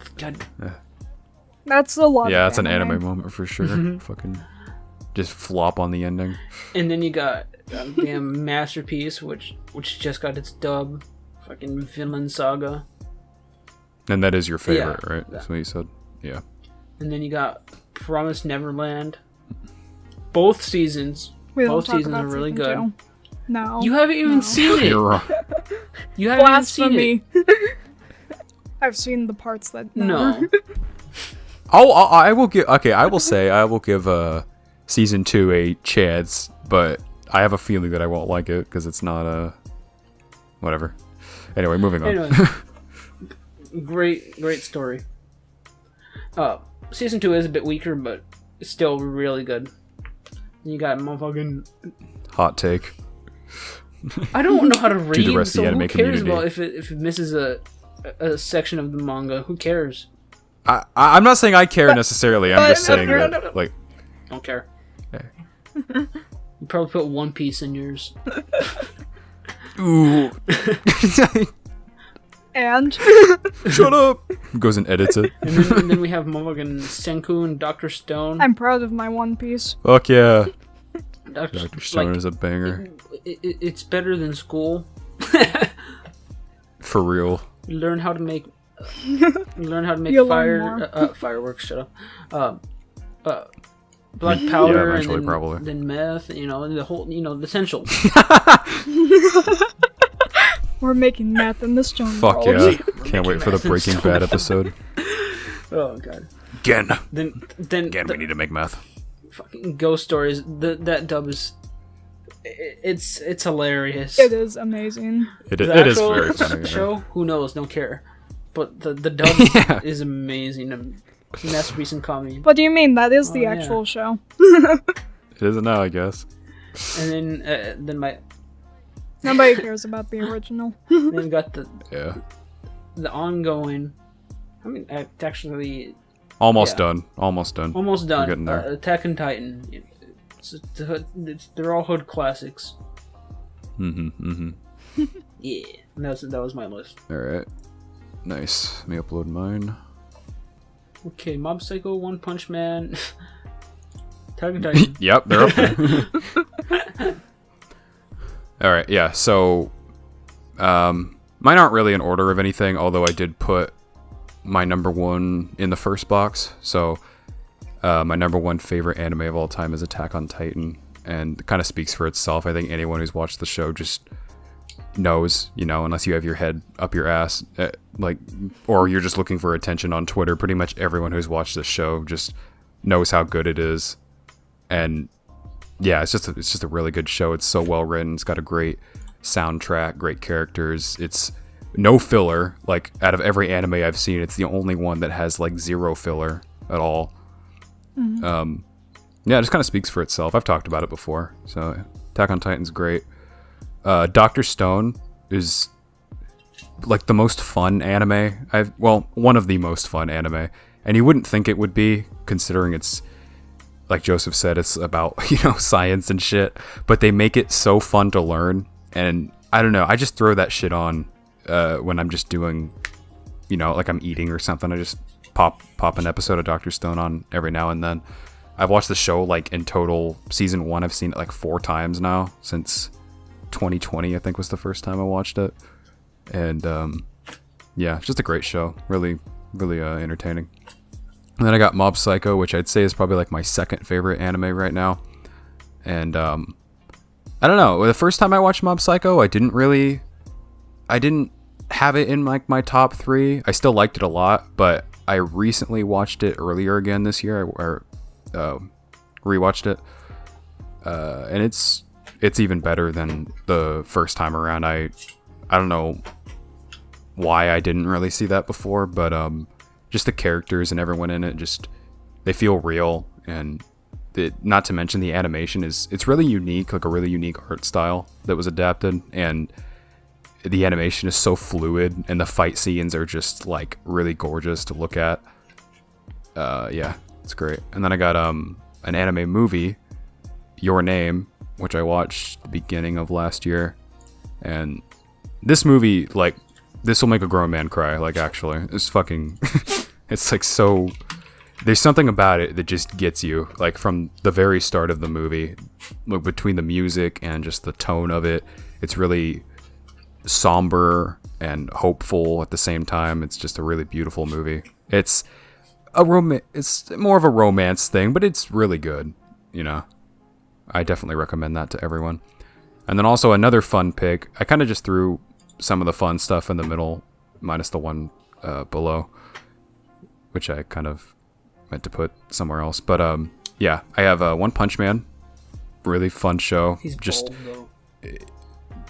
That's a lot. Yeah, of that's an anime moment for sure. Fucking just flop on the ending. and then you got damn Masterpiece, which just got its dub, fucking Vinland Saga. And that is your favorite, Yeah. right? That's what you said. Yeah. And then you got Promised Neverland. Both seasons. We don't Both talk seasons about are really season good. 2. No. You haven't even seen it. You're wrong. You haven't even seen it. Blasphemy. I've seen the parts that No. I will give. Okay, I will say I will give season 2 a chance, but I have a feeling that I won't like it because it's not whatever. Anyway, moving on. Anyway, great story. Season 2 is a bit weaker, but it's still really good. You got motherfucking. Hot take. I don't know how to read, the rest of so the who anime cares community. about if it misses a section of the manga? Who cares? I'm not saying I care necessarily. I'm just saying no, that, no, no. like, Don't care. Okay. You probably put One Piece in yours. ooh, And shut up. Goes and edits it. And then we have motherfucking Senku and Dr. Stone. I'm proud of my One Piece. Fuck yeah. Dr. Stone is a banger. It's better than school. For real. You learn how to make You'll learn fireworks. Shut up. Black powder, Yeah, eventually, and probably. then meth. And the whole, the essentials. We're making math in this jungle. Fuck yeah. Can't wait for the math in Breaking so Bad many- episode. Oh god. Again. Then Again, we need to make meth. fucking ghost stories. That dub is. It's hilarious. It is amazing. It The is actual very funny. yeah. show, who knows? Don't care. But the dub Yeah. is amazing. A masterpiece in comedy. What do you mean? That is the yeah. actual show. It isn't now, I guess. And then my Nobody cares about the original. then we got Yeah. the ongoing. I mean, it's actually Almost Yeah. done. Almost done. almost done. We're getting there. Attack on Titan. They're all hood classics. Mm-hmm. Yeah, and that was my list. Alright. Nice. Let me upload mine. Okay, Mob Psycho, One Punch Man, Attack on Titan. Yep, they're up there. Alright, yeah, so mine aren't really in order of anything, although I did put my number one in the first box. So my number one favorite anime of all time is Attack on Titan, and it kind of speaks for itself. I think anyone who's watched the show just knows, unless you have your head up your ass, or you're just looking for attention on Twitter, pretty much everyone who's watched this show just knows how good it is. And yeah, it's just a really good show. It's so well written. It's got a great soundtrack, great characters. It's no filler. Like, out of every anime I've seen, it's the only one that has like zero filler at all. Yeah, it just kind of speaks for itself. I've talked about it before. So Attack on Titan's great. Dr. Stone is like the most fun anime one of the most fun anime, and you wouldn't think it would be, considering it's, like Joseph said, it's about science and shit, but they make it so fun to learn. And I don't know, I just throw that shit on when I'm just doing, like I'm eating or something. I just pop an episode of Dr. Stone on every now and then. I've watched the show, like, in total, season 1 I've seen it like 4 times now, since 2020 I think was the first time I watched it. And yeah, just a great show. Really, really entertaining. And then I got Mob Psycho, which I'd say is probably like my second favorite anime right now. And I don't know. The first time I watched Mob Psycho, I didn't have it in like my top 3. I still liked it a lot, but I recently watched it earlier again this year. Or rewatched it, and it's even better than the first time around. I don't know why I didn't really see that before, but just the characters and everyone in it, just they feel real, and not to mention the animation it's really unique, like a really unique art style that was adapted, and the animation is so fluid, and the fight scenes are just like really gorgeous to look at. Yeah, it's great. And then I got an anime movie, Your Name, which I watched the beginning of last year, and this movie, like, this will make a grown man cry. Like, actually, it's fucking it's like so, there's something about it that just gets you, like, from the very start of the movie, like, between the music and just the tone of it. It's really somber and hopeful at the same time. It's just a really beautiful movie. It's more of a romance thing, but it's really good, you know. I definitely recommend that to everyone. And then also another fun pick, I kind of just threw some of the fun stuff in the middle, minus the one below, which I kind of meant to put somewhere else. But yeah, I have One Punch Man, really fun show. He's just bald, though.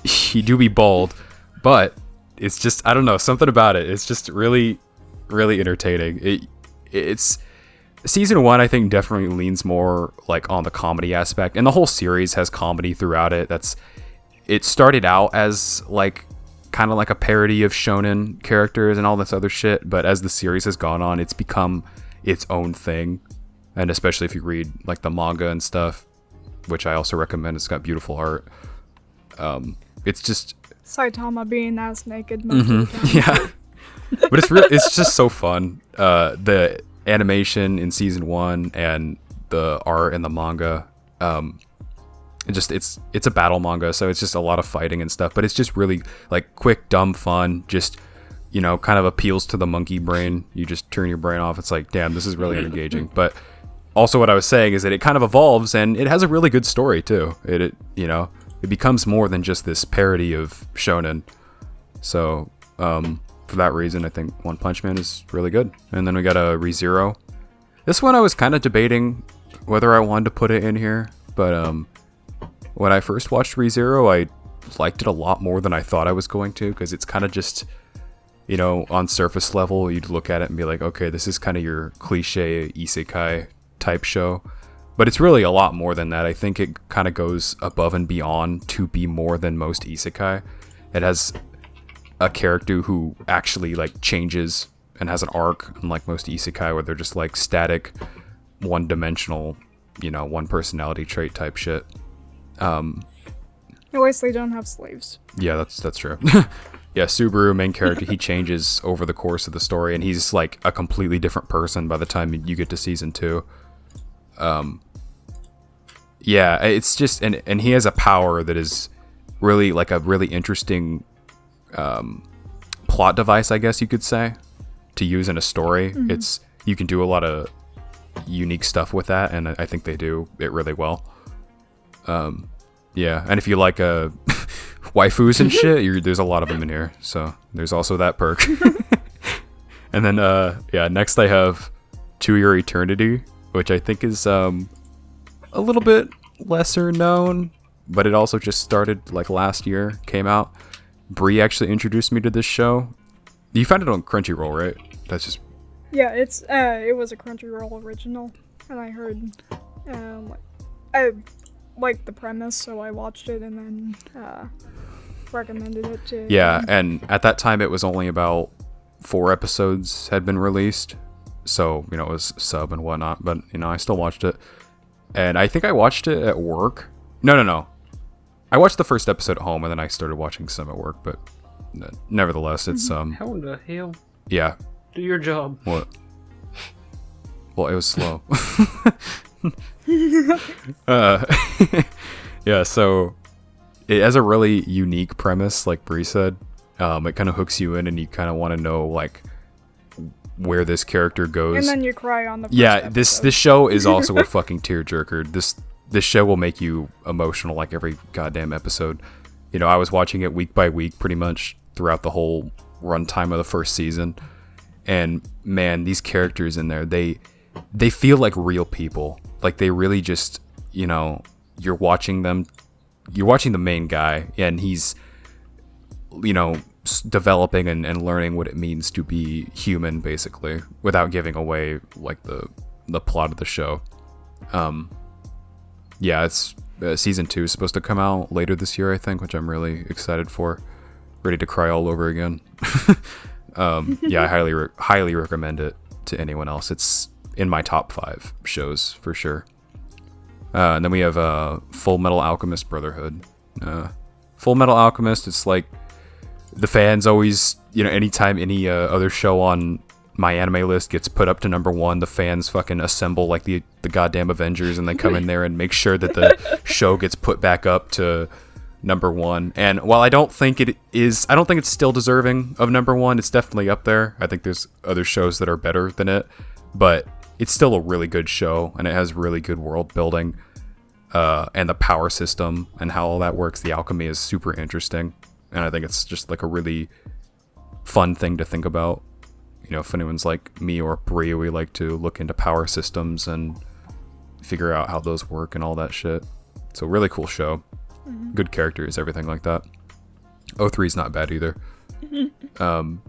He do be bald, but it's just, I don't know, something about it. It's just really, really entertaining. It's season 1, I think, definitely leans more like on the comedy aspect, and the whole series has comedy throughout it. It started out as like kind of like a parody of shonen characters and all this other shit, but as the series has gone on, it's become its own thing. And especially if you read like the manga and stuff, which I also recommend, it's got beautiful art. It's just Saitama being ass naked most of the time. Yeah. But it's just so fun. The animation in season 1 and the art in the manga, it's a battle manga, so it's just a lot of fighting and stuff, but it's just really like quick, dumb fun, just, you know, kind of appeals to the monkey brain. You just turn your brain off. It's like, damn, this is really engaging. But also what I was saying is that it kind of evolves, and it has a really good story too. It you know, it becomes more than just this parody of shonen. So for that reason, I think One Punch Man is really good. And then we got a ReZero. This one I was kind of debating whether I wanted to put it in here, but when I first watched ReZero, I liked it a lot more than I thought I was going to, because it's kind of just, you know, on surface level, you'd look at it and be like, okay, this is kind of your cliche isekai type show. But it's really a lot more than that. I think it kind of goes above and beyond to be more than most isekai. It has a character who actually like changes and has an arc, unlike most isekai where they're just like static, one-dimensional, you know, one personality trait type shit. At least they don't have slaves. Yeah, that's true. Yeah, Subaru, main character, he changes over the course of the story, and he's like a completely different person by the time you get to season 2. Yeah, it's just, and he has a power that is really like a really interesting plot device, I guess you could say, to use in a story. Mm-hmm. You can do a lot of unique stuff with that, and I think they do it really well. Yeah, and if you like waifus and shit, there's a lot of them in here, so there's also that perk. And then yeah, next I have To Your Eternity, which I think is a little bit lesser known, but it also just started like last year, came out. Bree actually introduced me to this show. You found it on Crunchyroll, right? That's just... Yeah, it was a Crunchyroll original, and I heard I liked the premise, so I watched it and then recommended it to... Yeah, and at that time it was only about 4 episodes had been released, so, you know, it was sub and whatnot, but, you know, I still watched it. And I think I watched it at work. No. I watched the first episode at home, and then I started watching some at work, but nevertheless, it's... How in the hell? Yeah. Do your job. What? Well, it was slow. Yeah, so it has a really unique premise, like Bree said. It kind of hooks you in, and you kind of want to know like where this character goes. And then you cry on the first yeah. episode. This show is also a fucking tearjerker. This show will make you emotional like every goddamn episode. You know, I was watching it week by week, pretty much throughout the whole runtime of the first season, and man, these characters in there, they feel like real people. Like they really just, you know, you're watching the main guy, and he's, you know, developing and learning what it means to be human, basically, without giving away like the plot of the show. Yeah, it's season 2 is supposed to come out later this year, I think, which I'm really excited for. Ready to cry all over again. Yeah, I highly recommend it to anyone else. It's in my top 5 shows for sure. And then we have Full Metal Alchemist Brotherhood. Full Metal Alchemist, it's like the fans always, you know, anytime any other show on my anime list gets put up to number 1, the fans fucking assemble like the goddamn Avengers, and they come in there and make sure that the show gets put back up to number 1. And while I don't think it's still deserving of number 1, it's definitely up there. I think there's other shows that are better than it, but it's still a really good show, and it has really good world building, and the power system and how all that works. The alchemy is super interesting, and I think it's just like a really fun thing to think about. You know, if anyone's like me or Brie, we like to look into power systems and figure out how those work and all that shit. So really cool show. Mm-hmm. Good characters, everything like that. 03 is not bad either. Then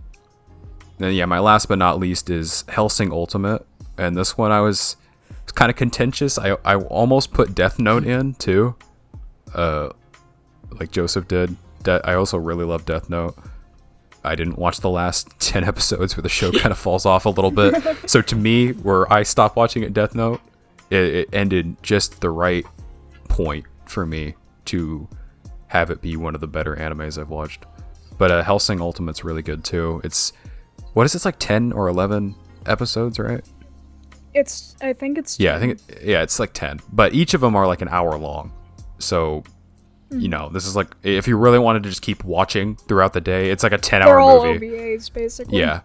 yeah, my last but not least is Hellsing Ultimate. And this one it's kind of contentious. I almost put Death Note in too. Like Joseph did. I also really love Death Note. I didn't watch the last 10 episodes where the show kind of falls off a little bit. So to me, where I stopped watching at Death Note, it ended just the right point for me to have it be one of the better animes I've watched. But Hellsing Ultimate's really good too. It's like 10 or 11 episodes, right? I think it's 10. Yeah, it's like 10. But each of them are like an hour long. So, you know, this is like, if you really wanted to just keep watching throughout the day, it's like a 10-hour movie. They're all OVAs, basically. Yeah,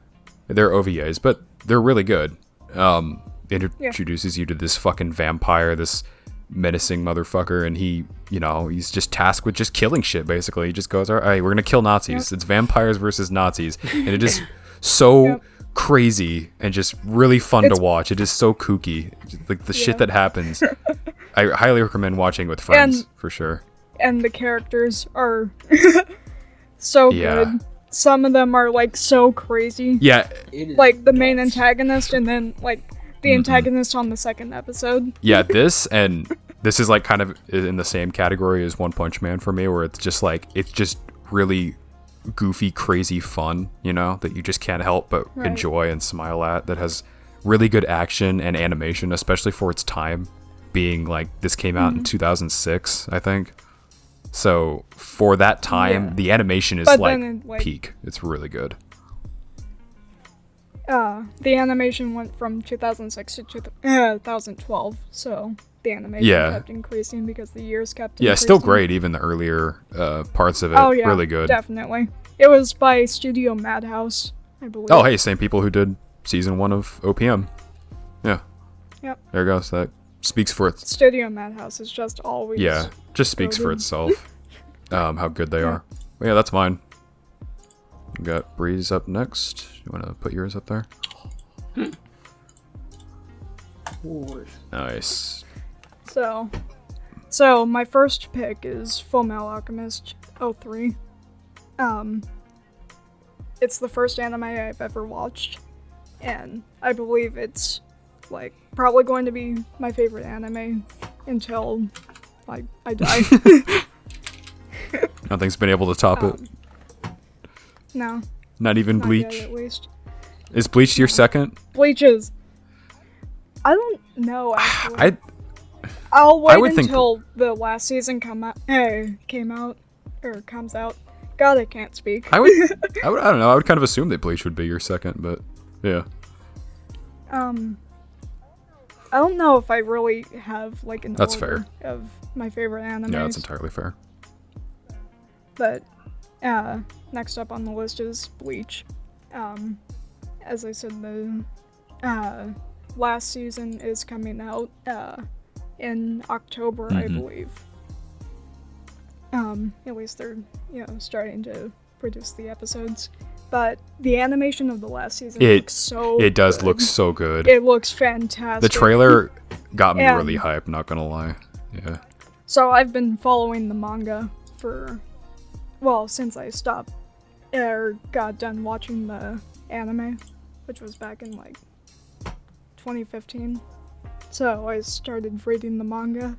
they're OVAs, but they're really good. It introduces you to this fucking vampire, this menacing motherfucker, and he, you know, he's just tasked with just killing shit, basically. He just goes, all right, we're gonna kill Nazis. Yep. It's vampires versus Nazis. And it is so crazy and just really fun to watch. It is so kooky. Like the shit that happens. I highly recommend watching with friends, for sure. And the characters are so good. Some of them are like so crazy. Yeah. Like the main antagonist, and then like the antagonist on the second episode. Yeah, this is like kind of in the same category as One Punch Man for me, where it's just really goofy, crazy fun, you know, that you just can't help but enjoy and smile at, that has really good action and animation, especially for its time, being like this came out in 2006, I think. So for that time, the animation is like peak. It's really good. The animation went from 2006 to 2012, so the animation kept increasing because the years kept increasing. Yeah, still great, even the earlier parts of it. Oh, yeah, really good. Definitely. It was by Studio Madhouse, I believe. Oh, hey, same people who did season 1 of OPM. Yeah. Yep. There goes. That speaks for it. Studio Madhouse is just always... Yeah, just speaks for itself. How good they are. Well, yeah, that's mine. We got Breeze up next. You want to put yours up there? Nice. So my first pick is Full Metal Alchemist 03. It's the first anime I've ever watched, and I believe it's like probably going to be my favorite anime until like I die. Nothing's been able to top it. No. Not even not Bleach? yet, at least. Is Bleach your second? Bleach is... I don't know, actually. I'll wait until the last season comes out. God, I can't speak. I don't know. I would kind of assume that Bleach would be your second, but yeah. I don't know if I really have like an That's order fair. of my favorite animes. Yeah, that's entirely fair. But Next up on the list is Bleach. As I said, the last season is coming out in October, I believe. At least they're, starting to produce the episodes. But the animation of the last season looks so It does good. look so good. It looks fantastic. The trailer got me really hyped, not gonna lie. Yeah. So I've been following the manga since I stopped or got done watching the anime, which was back in 2015. So I started reading the manga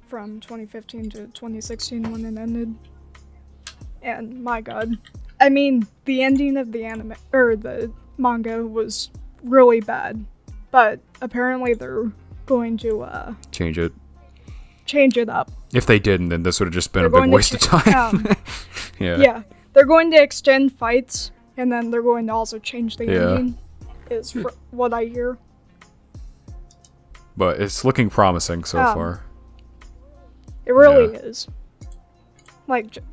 from 2015 to 2016 when it ended. And my god. I mean, the ending of the anime or the manga was really bad, but apparently they're going to Change it up. If they didn't, then this would have just been a big waste of time. Yeah, they're going to extend fights, and then they're going to also change the ending. Is what I hear. But it's looking promising so far. It really is.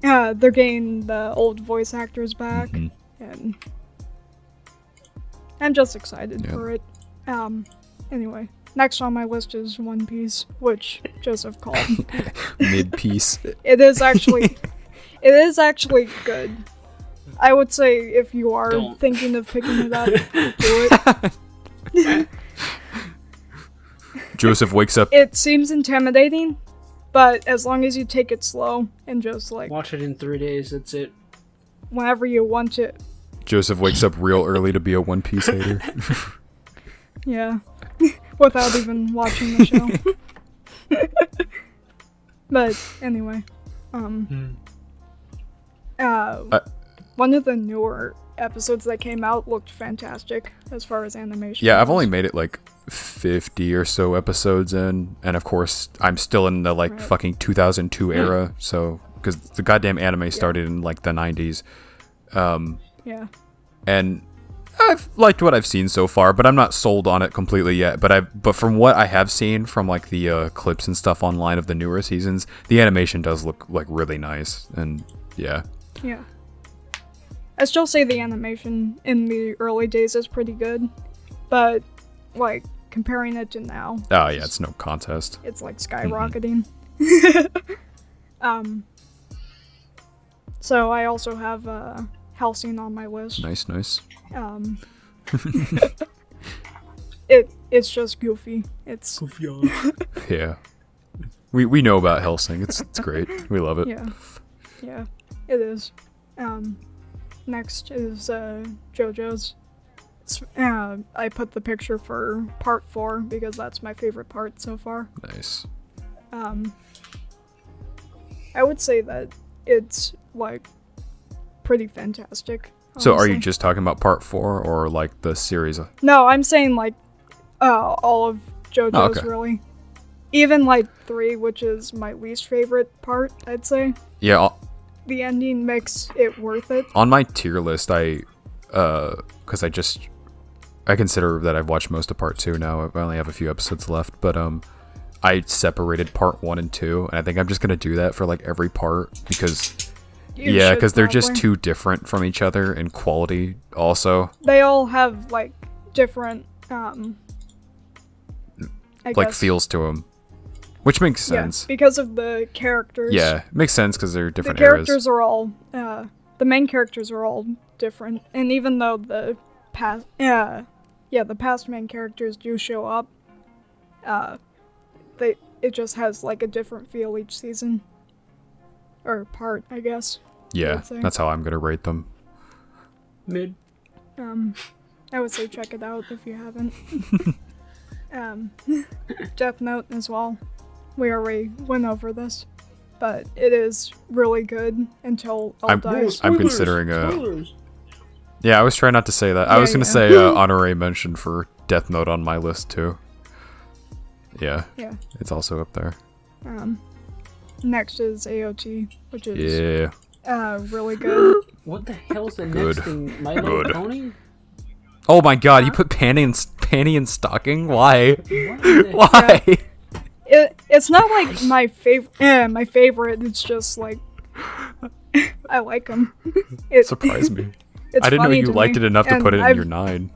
They're getting the old voice actors back, and I'm just excited for it. Anyway, next on my list is One Piece, which Joseph called Mid-piece. It is actually good. I would say if you are thinking of picking it up, do it. Joseph wakes up. It seems intimidating, but as long as you take it slow and just watch it in 3 days, that's it. Whenever you want to. Joseph wakes up real early to be a One Piece hater. Yeah. Without even watching the show. But anyway, one of the newer episodes that came out looked fantastic as far as animation. Yeah, I've only made it 50 or so episodes in, and of course I'm still in the fucking 2002 era, so because the goddamn anime started in the 90s. And I've liked what I've seen so far, but I'm not sold on it completely yet. But from what I have seen from the clips and stuff online of the newer seasons, the animation does look really nice, and yeah. I still say the animation in the early days is pretty good, but comparing it to now, it's no contest. It's skyrocketing. So I also have Hellsing on my list. Nice. It's just goofy. It's goofy. Yeah. We know about Hellsing. It's great. We love it. Yeah, it is. Next is JoJo's. I put the picture for part 4 because that's my favorite part so far. Nice. I would say that it's pretty fantastic. Honestly. So are you just talking about part 4 or the series? No, I'm saying all of JoJo's really. Even 3, which is my least favorite part, I'd say. Yeah. The ending makes it worth it. On my tier list, because I consider that I've watched most of part 2 now. I only have a few episodes left, but I separated part 1 and 2, and I think I'm just gonna do that for every part because because they're just too different from each other in quality. Also, they all have different feels to them, which makes sense because of the characters. Yeah, makes sense because they're different. The characters are all the main characters are all different, and even though the past main characters do show up, it just has a different feel each season or part, I guess. Yeah, that's how I'm gonna rate them. Mid. I would say check it out if you haven't. Death Note as well. We already went over this, but it is really good until all dies. I'm considering Yeah, I was trying not to say that. I was gonna say honorary mention for Death Note on my list too. Yeah. It's also up there. Next is AOT, which is really good. What the hell's the next thing? My Little Pony? Oh my god, you put panty in stocking? Why? Why? It's not my favorite. My favorite. It's just I like him. It Surprised me. It's I didn't know funny you to liked me. it enough to And put it in I've- your 9.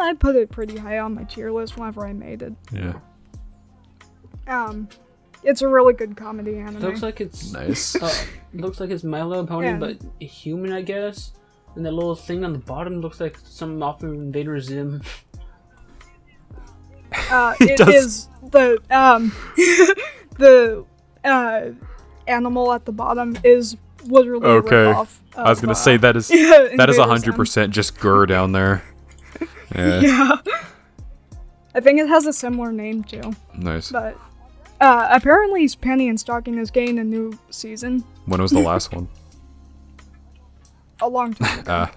I put it pretty high on my tier list whenever I made it. Yeah. It's a really good comedy anime. Looks like it's Nice. looks like it's My Little Pony, Yeah. but human, I guess. And that little thing on the bottom looks like some off of Invader Zim. It does. is the the animal at the bottom is literally a Okay. ripoff of, I was gonna say that is Invader that is Zim. 100% just Gur down there. Yeah. Yeah. I think it has a similar name too. Nice. But apparently Penny and Stocking is getting a new season When was the last one? a long time ago. Ah.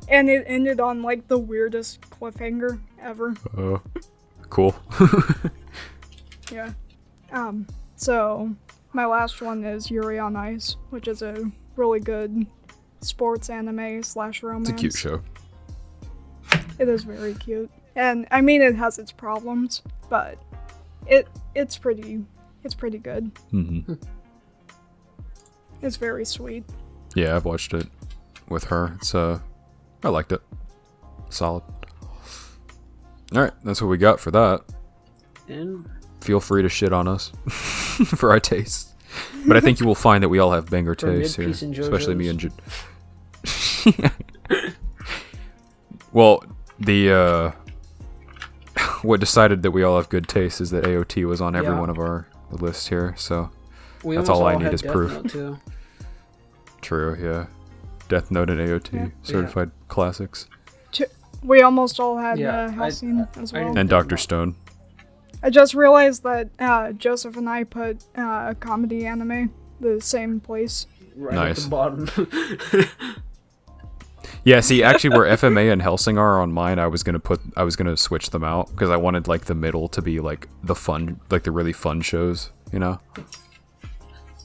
And it ended on like the weirdest cliffhanger ever. Oh. Cool. Yeah. So my last one is Yuri on Ice, which is a really good sports anime / romance. It's a cute show. It is very cute. And I mean it has its problems, but it's pretty good. Mm-hmm. It's very sweet. Yeah, I've watched it with her. It's I liked it. Solid. Alright, that's what we got for that. And Feel free to shit on us for our tastes. But I think you will find that we all have banger For tastes here. mid-piece and Especially me and JoJo's. Well, the what decided that we all have good taste is that AOT was on every Yeah. one of our lists here, so we That's almost all I all need had is Death proof. Note, too. true, yeah. Death Note and AOT, Yeah. certified classics. We almost all had Yeah, Hellsing as I well. didn't- And Dr. Stone. I just realized that Joseph and I put comedy anime the same place. Right Nice. at the bottom. Yeah, see, actually, where FMA and Helsing are on mine, I was gonna switch them out because I wanted like the middle to be like the fun, like the really fun shows, you know,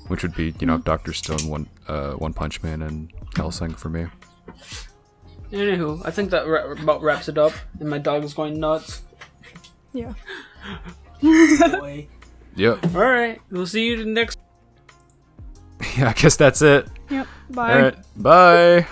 which would be Doctor Stone, One Punch Man, and Helsing for me. Anywho, I think that about wraps it up. And my dog is going nuts. Yeah. Boy. Yep. Alright, we'll see you next. Yeah, I guess that's it. Yep. Bye. All right. Bye.